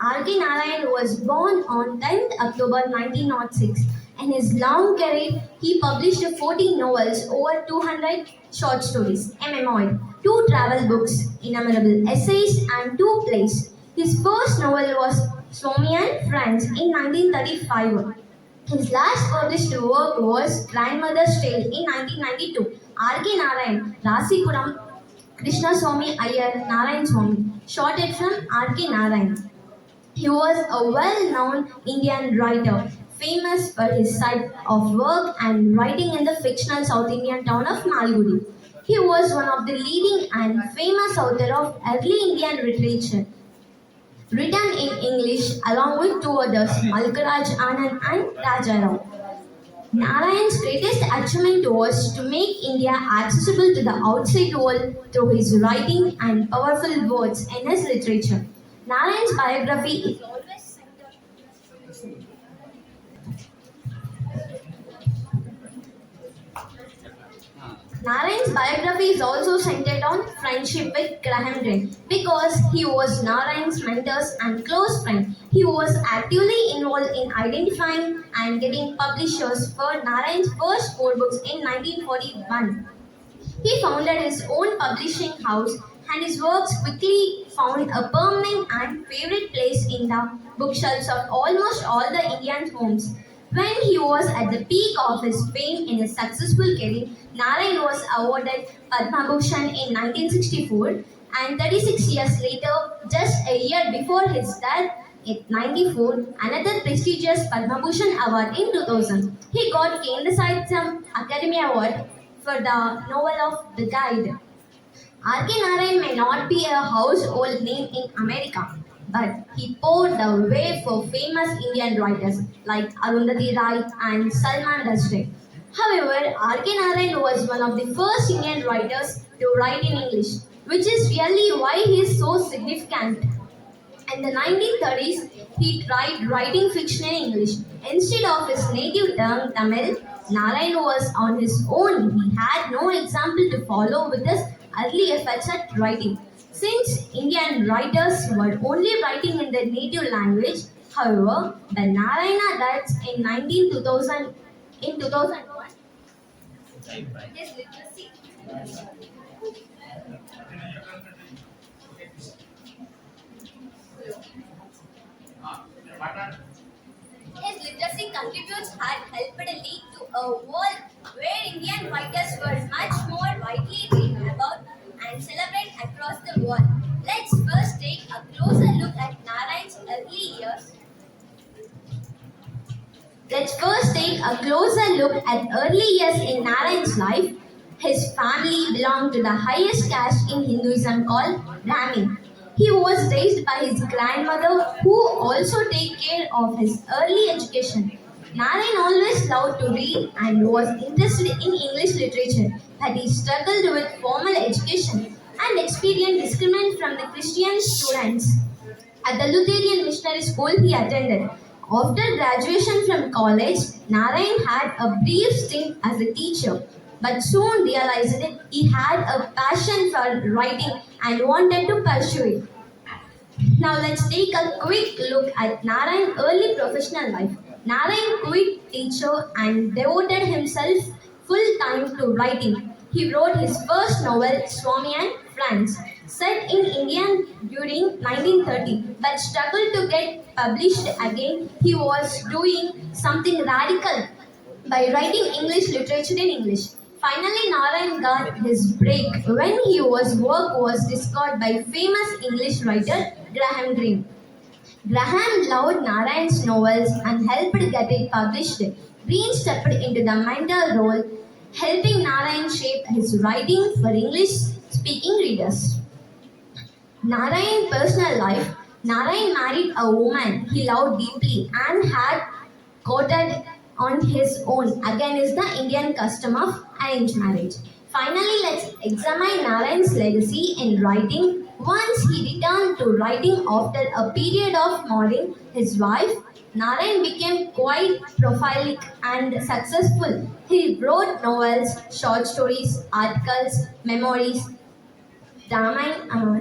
R.K. Narayan was born on 10th October 1906. In his long career, he published 14 novels, over 200 short stories, a memoir, 2 travel books, innumerable essays, and 2 plays. His first novel was Swami and Friends in 1935. His last published work was Grandmother's Tale in 1992. R.K. Narayan, Rasipuram, Krishna Swami Iyer, Narayan Swami, shorted from R.K. Narayan. He was a well-known Indian writer, famous for his style of work and writing in the fictional South Indian town of Malgudi. He was one of the leading and famous author of early Indian literature, written in English along with 2 others, Malkaraj Anand and Rajarao. Narayan's greatest achievement was to make India accessible to the outside world through his writing and powerful words in his literature. Narayan's biography is always centered. Narayan's biography is also centered on friendship with Graham Greene because he was Narayan's mentor and close friend. He was actively involved in identifying and getting publishers for Narayan's first 4 books in 1941. He founded his own publishing house and his works quickly found a permanent and favorite place in the bookshelves of almost all the Indian homes. When he was at the peak of his fame in his successful career, Narayan was awarded Padma Bhushan in 1964 and 36 years later, just a year before his death at 94, another prestigious Padma Bhushan award in 2000. He got Kendra Sahitya Academy Award for the novel of The Guide. R.K. Narayan may not be a household name in America, but he paved the way for famous Indian writers like Arundhati Roy and Salman Rushdie. However, R.K. Narayan was one of the first Indian writers to write in English, which is really why he is so significant. In the 1930s, he tried writing fiction in English. Instead of his native tongue, Tamil, Narayan was on his own. He had no example to follow with his early efforts at writing. Since Indian writers were only writing in their native language, however, the Narayana deaths in 2001, his literacy. His literacy contributes had helped lead to a world where Indian writers were much more widely written about and celebrated across the world. Let's first take a closer look at Narayan's early years. Let's first take a closer look at early years in Narayan's life. His family belonged to the highest caste in Hinduism called Brahmin. He was raised by his grandmother who also took care of his early education. Narayan always loved to read and was interested in English literature, but he struggled with formal education and experienced discrimination from the Christian students at the Lutheran missionary school he attended. After graduation from college, Narayan had a brief stint as a teacher, but soon realized that he had a passion for writing and wanted to pursue it. Now let's take a quick look at Narayan's early professional life. Narayan quit teacher and devoted himself full time to writing. He wrote his first novel, Swami and Friends, set in India during 1930, but struggled to get published again. He was doing something radical by writing English literature in English. Finally, Narayan got his break when his work was discovered by famous English writer Graham Greene. Graham loved Narayan's novels and helped get it published. Greene stepped into the mentor role, helping Narayan shape his writing for English-speaking readers. Narayan's personal life. Narayan married a woman he loved deeply and had courted on his own against the Indian custom of arranged marriage. Finally, let's examine Narayan's legacy in writing. Once he returned to writing after a period of mourning his wife, Narayan became quite prolific and successful. He wrote novels, short stories, articles, memoirs,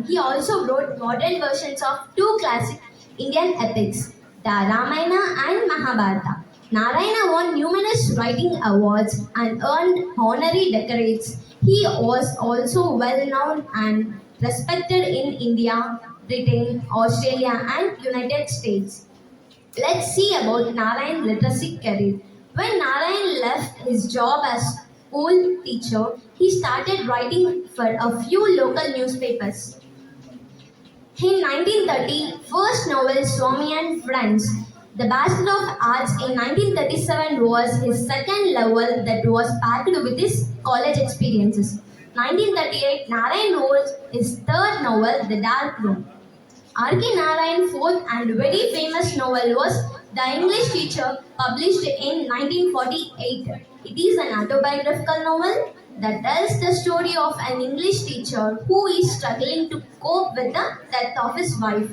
he also wrote modern versions of two classic Indian epics, the Ramayana and Mahabharata. Narayana won numerous writing awards and earned honorary decorates. He was also well known and respected in India, Britain, Australia, and United States. Let's see about Narayan's literacy career. When Narayan left his job as school teacher, he started writing for a few local newspapers. In 1930, first novel Swami and Friends. The Bachelor of Arts in 1937 was his second novel that was packed with his college experiences. 1938, Narayan wrote his third novel, The Dark Room. R.K. Narayan's fourth and very famous novel was The English Teacher, published in 1948. It is an autobiographical novel that tells the story of an English teacher who is struggling to cope with the death of his wife.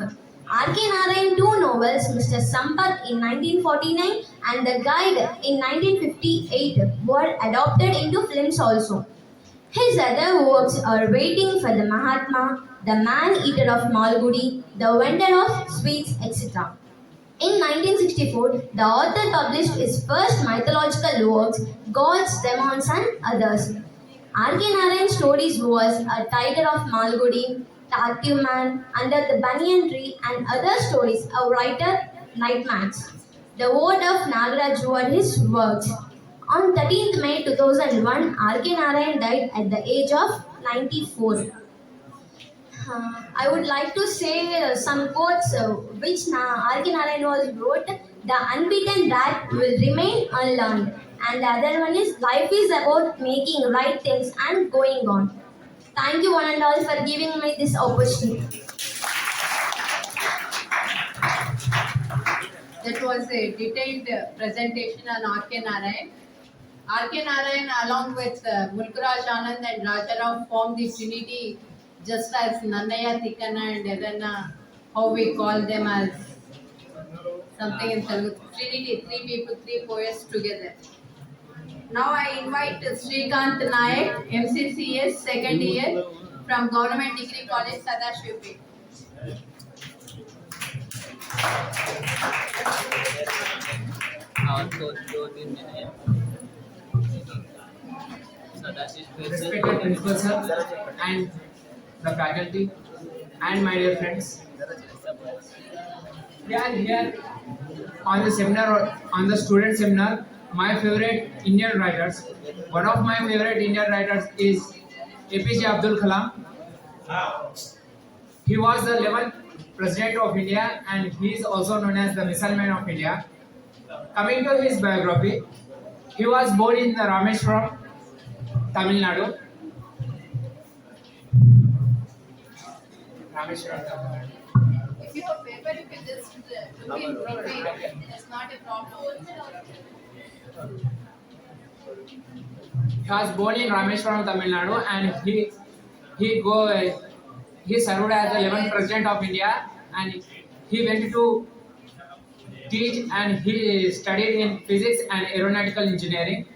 R.K. Narayan's two novels, Mr. Sampath in 1949 and The Guide in 1958, were adapted into films also. His other works are Waiting for the Mahatma, The Man-Eater of Malgudi, The Vendor of Sweets, etc. In 1964, the author published his first mythological works, Gods, Demons and Others. R.K. Narayan's stories was A Tiger of Malgudi, The Active Man, Under the Banyan Tree and other stories, a writer, Nightmares. The word of Nagaraj were his works. On 13th May 2001, R.K. Narayan died at the age of 94. I would like to say some quotes which R.K. Narayan was wrote. The unbeaten rat will remain unlearned. And the other one is life is about making right things and going on. Thank you one and all for giving me this opportunity. That was a detailed presentation on R.K. Narayan. R.K. Narayan, along with Mulkuraj Anand and Rajarao, formed the Trinity, just as Nannaya Tikkana and Edanna, how we call them as something in Telugu. Trinity, three people, three poets together. Now I invite Srikanth Nayak, MCCS, second year, from Government Degree College, Sadashivpet. Respected principal sir and the faculty and my dear friends, we are here on the seminar, on the student seminar. My favorite Indian writers. One of my favorite Indian writers is APJ Abdul Kalam. He was the 11th President of India and he is also known as the Missile Man of India. Coming to his biography, he was born in the Rameshwaram, Tamil Nadu. Rameshwaram, Tamil Nadu. If you have paper, you can just look in detail. It's not a problem. He was born in Rameshwaram, Tamil Nadu, and he served as the 11th President of India, and he went to teach and he studied in physics and aeronautical engineering.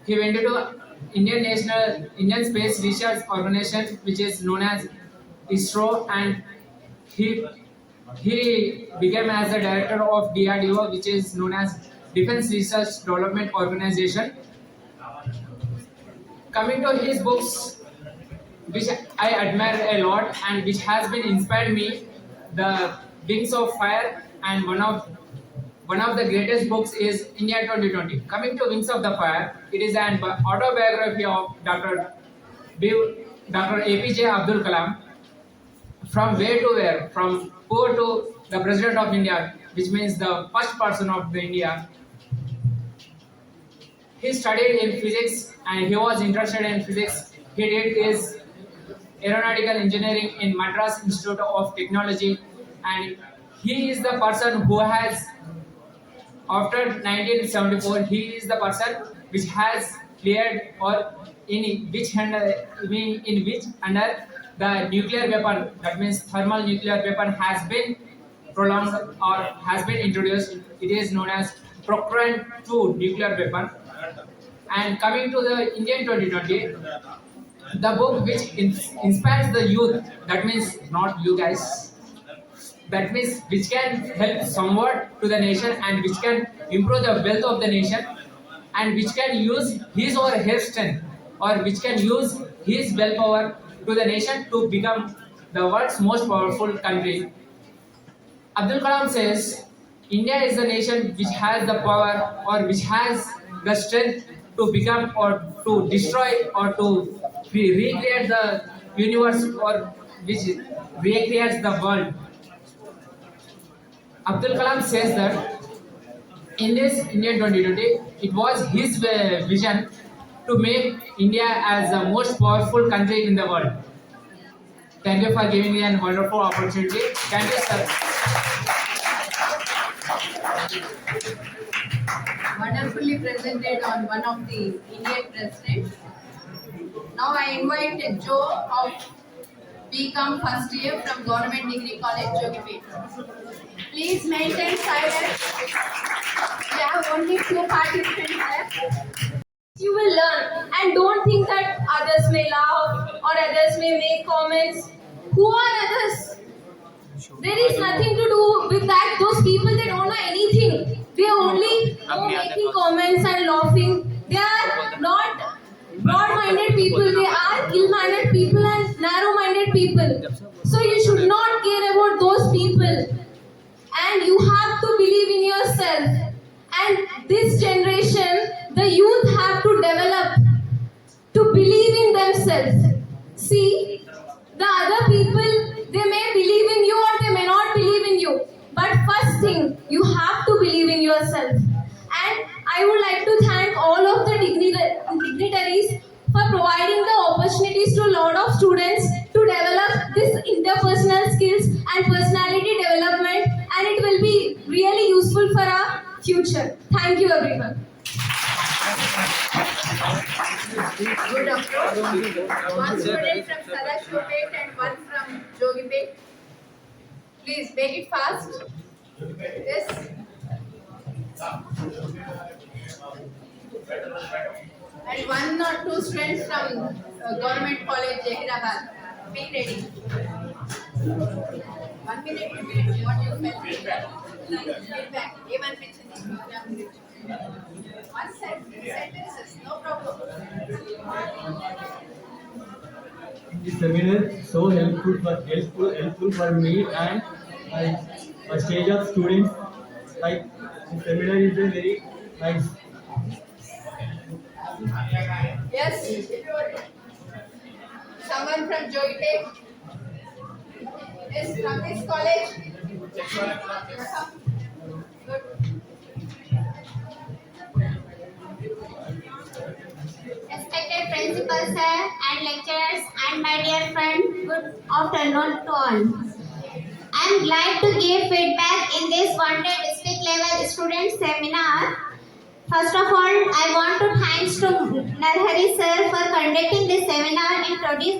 He went to Indian Space Research Organization, which is known as ISRO, and he became as the director of DRDO, which is known as Defense Research Development Organization. Coming to his books, which I admire a lot and which has been inspired me, The Wings of Fire, and one of the greatest books is India 2020. Coming to Wings of the Fire, it is an autobiography of Dr. APJ Abdul Kalam. From where to where, from poor to the President of India, which means the first person of the India. He studied in physics and he was interested in physics. He did his aeronautical engineering in Madras Institute of Technology, and he is the person who has, after 1974, he is the person which has cleared, or in which under the nuclear weapon, that means thermal nuclear weapon, has been prolonged or has been introduced. It is known as Procurement to nuclear weapon. And coming to the Indian 2020, the book which inspires the youth, that means not you guys, that means which can help somewhat to the nation and which can improve the wealth of the nation, and which can use his or her strength, or which can use his willpower to the nation to become the world's most powerful country. Abdul Kalam says India is the nation which has the power or which has the strength to become or to destroy or to recreate the universe, or which recreates the world. Abdul Kalam says that in this Indian 2020, it was his vision to make India as the most powerful country in the world. Thank you for giving me a wonderful opportunity. Thank you, sir. Wonderfully presented on one of the Indian presidents. Now I invite Joe of BCom first year from Government Degree College, Jogipet. Please maintain silence. We have only 2 participants left. You will learn, and don't think that others may laugh or others may make comments. Who are others? There is nothing to do with that. Those people, they don't know anything. They only know making comments and laughing. They are not broad-minded people. They are ill-mannered people and narrow-minded people. So you should not care about those people. And you have to believe in yourself. And this generation, the youth have to develop to believe in themselves. See, the other people, they may believe in you or they may not believe in you. But first thing, you have to believe in yourself. And I would like to thank all of the dignitaries for providing the opportunities to a lot of students to develop this interpersonal skills and personality development, and it will be really useful for our future. Thank you, everyone. Good approach. One student from Sadashipet and one from Jogipet. Please make it fast. Yes. And 1 or 2 students from Government College, Zaheerabad. Be ready. 1 minute, 2 minutes. What you felt? Feedback. One sentences, no problem. This seminar so helpful for me and a stage of students. Like this seminar is a very nice. Yes. Someone from Jogipet? Yes, from this college? Good. Respected principal sir and lecturers and my dear friend, good afternoon to all. I am glad to give feedback in this one-day district level student seminar. First of all, I want to thanks to Narhari sir for conducting this seminar. In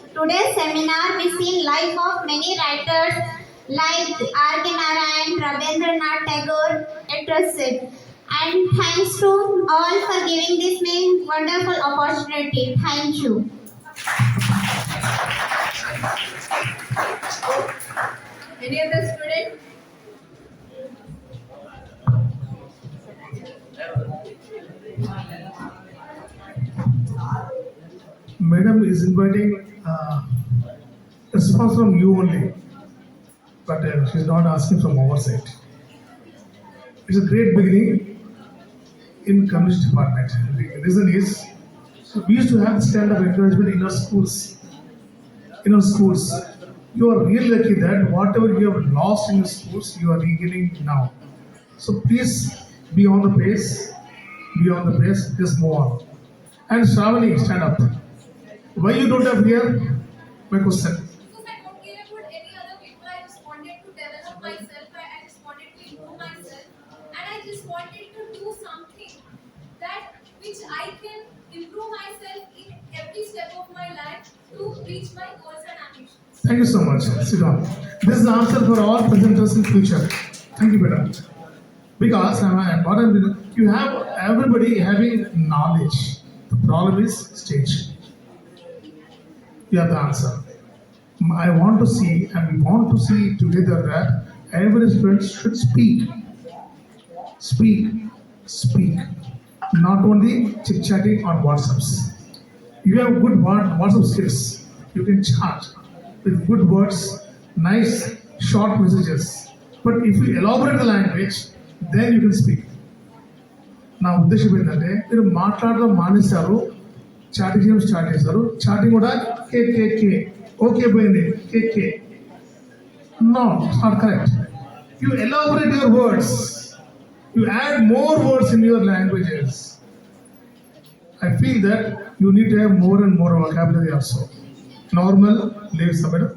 today's seminar, we see life of many writers like R.K. Narayan, Rabindranath Tagore, etc. And thanks to all for giving this me wonderful opportunity. Thank you. Any other student? Madam is inviting response from you only, but she's not asking from our side. It's a great beginning in community department. The reason is we used to have this kind of encouragement in our schools. You are really lucky that whatever you have lost in your schools, you are regaining now. So please be on the pace, just move on. And Shravani, stand up. Why you don't have here? My question. Because I don't care about any other people. I just wanted to develop myself. I just Thank you so much. Sit down. This is the answer for all presenters in future. Thank you, madam. Because you have everybody having knowledge. The problem is stage. You have the answer. I want to see, and we want to see together that every student should speak. Speak. Speak. Not only chit chatting on WhatsApps. You have good WhatsApp skills. You can chat with good words, nice short messages. But if you elaborate the language, then you can speak. నా ఉద్దేశం ఏంటంటే మీరు మాట్లాడడం మానేశారు, chatting చేయడం start చేశారు. Chatting కూడా కే కే కే okay పోయింది కే కే. No, it's not correct. You elaborate your words. You add more words in your languages. I feel that you need to have more and more vocabulary also. Normal, leaves a better.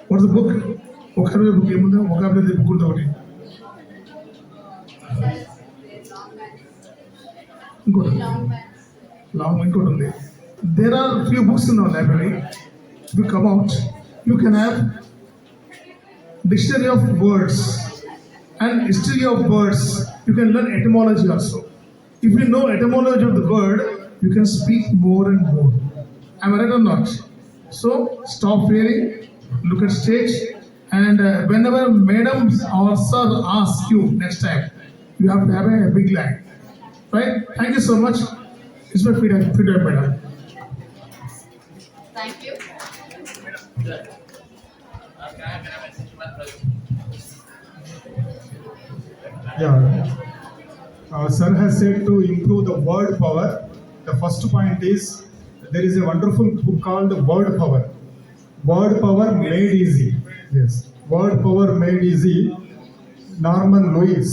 What's the book? Vocabulary book. Vocabulary book ఉంటుంది. ఇంకోటి long ఇంకోటి ఉంది. There are few books in our library. If you come out, you can have dictionary of words and history of words. You can learn etymology also. If you know etymology of the word, you can speak more and more. Am I right or not? So stop fearing, look at stage, and whenever madam or sir asks you next time, you have to have a big line. Right? Thank you so much. It's my feedback, madam. Thank you. Yeah. Sir has said to improve the word power. The first point is there is a wonderful book called Word Power. Word Power Made Easy. Yes. Word Power Made Easy. Norman Lewis.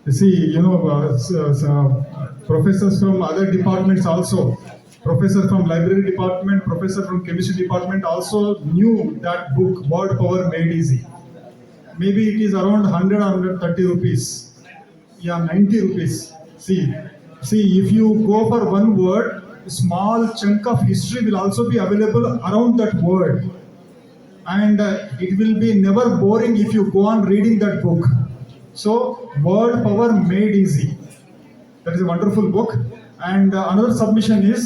You see, professors from other departments also, professor from library department, professor from chemistry department also knew that book, Word Power Made Easy. Maybe it is around 100 or 130 rupees. Yeah, 90 rupees. See, if you go for one word, a small chunk of history will also be available around that word. And it will be never boring if you go on reading that book. So, Word Power Made Easy. That is a wonderful book. And another submission is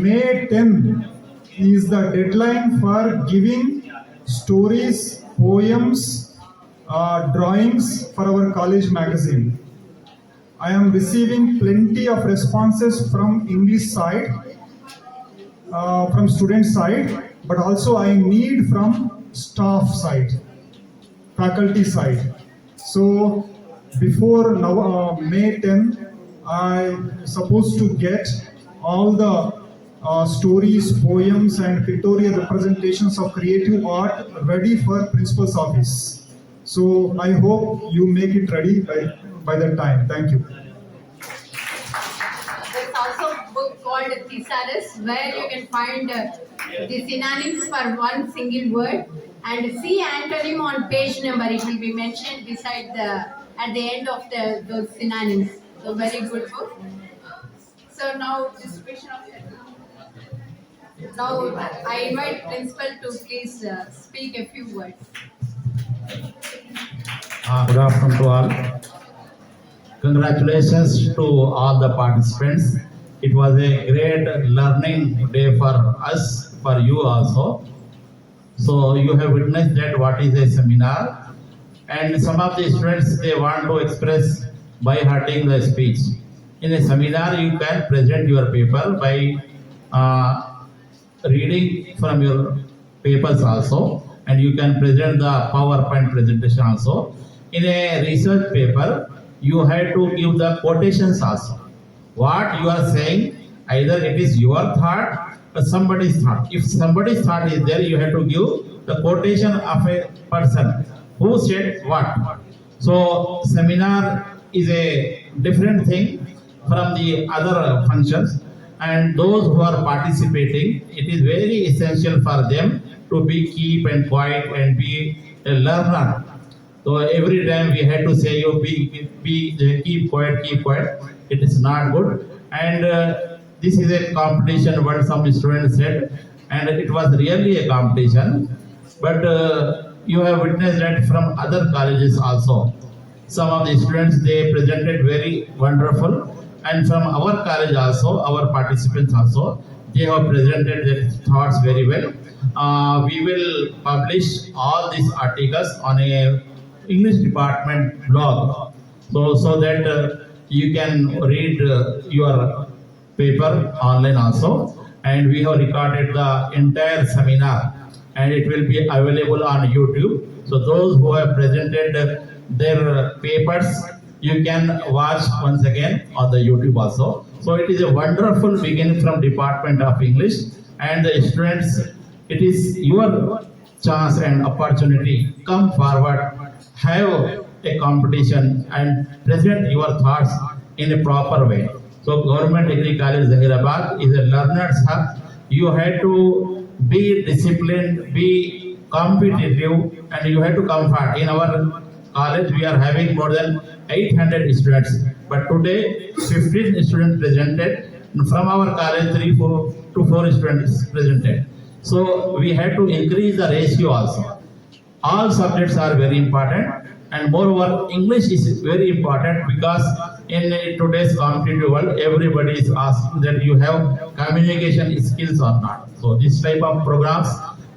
May 10 is the deadline for giving stories, poems, drawings for our college magazine. I am receiving plenty of responses from English side, from student side, but also I need from staff side, faculty side. So before now, May 10, I supposed to get all the stories, poems and pictorial representations of creative art ready for principal's office. So I hope you make it ready by that time. Thank you. There's also a book called Thesaurus where you can find the synonyms for one single word, and see antonym on page number. It will be mentioned beside at the end of those synonyms. So very good book. So now distribution of now I invite principal to please speak a few words. Good afternoon to all. Congratulations to all the participants. It was a great learning day for us, for you also. So you have witnessed that what is a seminar, and some of the students, they want to express by hearting the speech. In a seminar, you can present your paper by reading from your papers also, and you can present the PowerPoint presentation also. In a research paper, you have to give the quotations also. What you are saying, either it is your thought or somebody's thought. If somebody's thought is there, you have to give the quotation of a person who said what. So seminar is a different thing from the other functions, and those who are participating, it is very essential for them to be keep and quiet and be a learner. So every time we had to say you keep quiet. It is not good. And this is a competition. What some students said, and it was really a competition. But you have witnessed that from other colleges also. Some of the students they presented very wonderful, and from our college also, our participants also, they have presented their thoughts very well. We will publish all these articles on a English department blog, so that you can read your paper online also. And we have recorded the entire seminar, and it will be available on YouTube. So those who have presented their papers, you can watch once again on the YouTube also. So it is a wonderful beginning from Department of English, and the students, it is your chance and opportunity. Come forward, have a competition and present your thoughts in a proper way. So Government Degree College Zaheerabad is a learner's hub. You have to be disciplined, be competitive, and you have to comfort. In our college, we are having more than 800 students, but today 15 students presented. From our college, 4 students presented. So we have to increase the ratio also. All subjects are very important, and moreover English is very important, because in today's competitive world everybody is asking that you have communication skills or not. So this type of programs,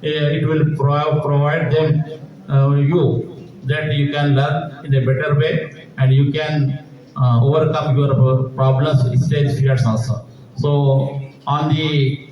it will provide them you that you can learn in a better way, and you can overcome your problems, stage fears also. So on the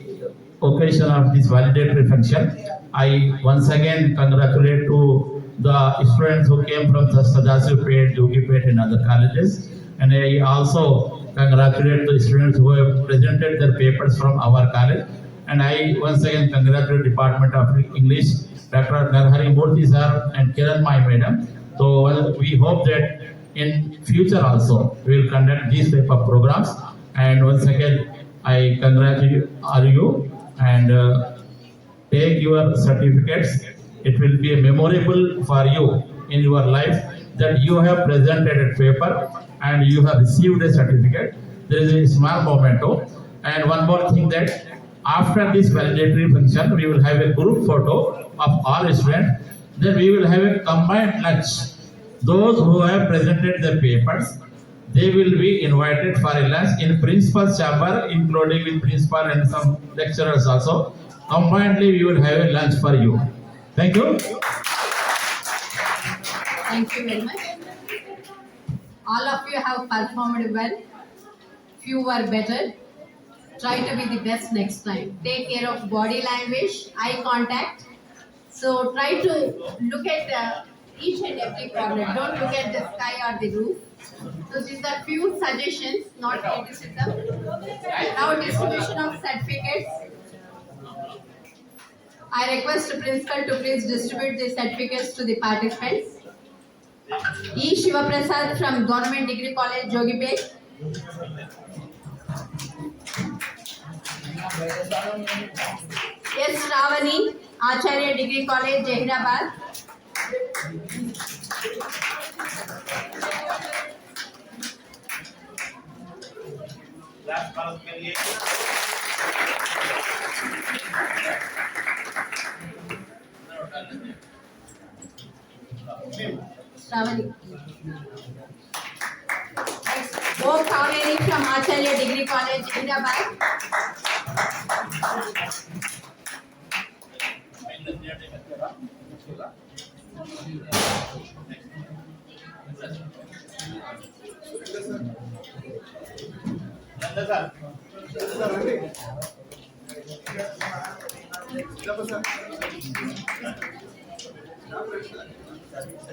occasion of this validatory function, I once again congratulate to the students who came from Sadasivpet, Jogipet and other colleges. And I also congratulate the students who have presented their papers from our college. And I once again congratulate Department of English, Dr. Narhari Murthy sir and Kiran Mai madam. So we hope that in future also we will conduct these type of programs. And once again, I congratulate all you, and take your certificates. It will be memorable for you in your life that you have presented a paper and you have received a certificate. There is a small memento. And one more thing, that after this validatory function, we will have a group photo of all students. Then we will have a combined lunch. Those who have presented their papers, they will be invited for a lunch in principal's chamber, including with principal and some lecturers also. Combinedly, we will have a lunch for you. Thank you. Thank you very much. All of you have performed well. Few were better. Try to be the best next time. Take care of body language, eye contact. So try to look at each and every corner. Don't look at the sky or the roof. So these are few suggestions, not criticism. Now distribution of certificates. I request the principal to please distribute the certificates to the participants. E. Shivaprasad from Government Degree College, Jogipet. S. Ravani, Acharya Degree College, Zaheerabad. Ravani. Next, O. Kaveri from Acharya Degree College, Zaheerabad.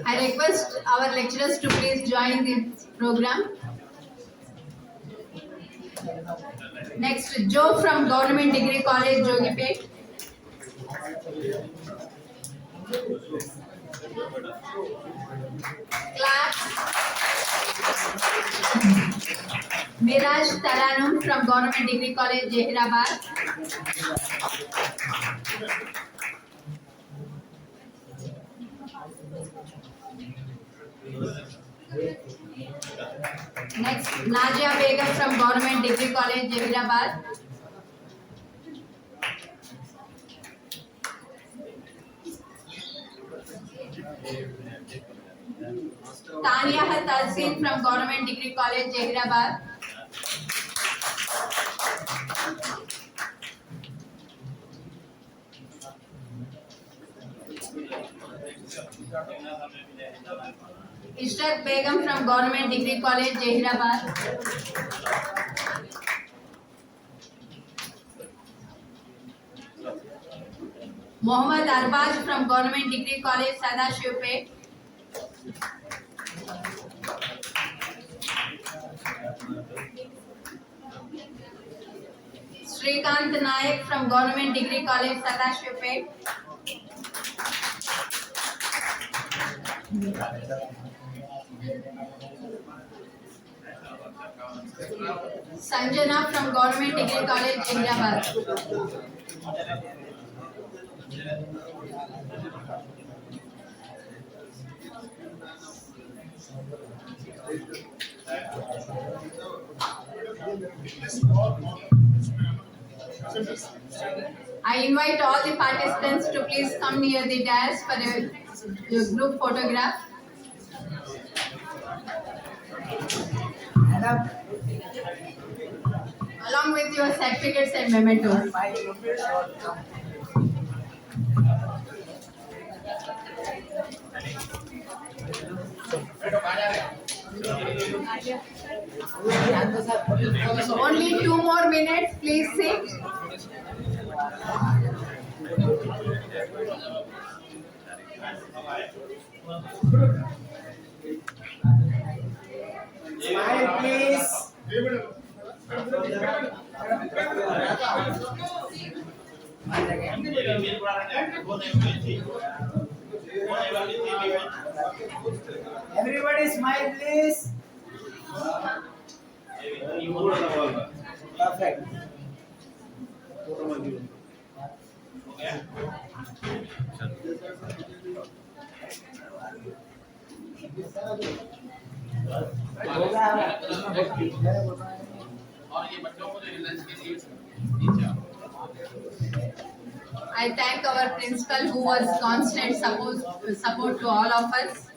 I request our lecturers to please join the program. Next, Joe from Government Degree College, Jogipet. Class. Miraj Taranum from Government Degree College, Zaheerabad. Next, Najia Begum from Government Degree College, Zaheerabad. Tania Tahsin from Government Degree College, Zaheerabad. Ishrat Begum from Government Degree College, Zaheerabad. Mohammad Arbaj from Government Degree College, Sadashivpet. Srikanth Nayak from Government Degree College, Sadashivpet. Sanjana from Government Degree College, Zaheerabad. I invite all the participants to please come near the dais for a group photograph. Along with your certificates and mementos. Only 2 more minutes, please sit. Smile, please. Everybody smile, please. Perfect. I thank our principal who was constant support to all of us.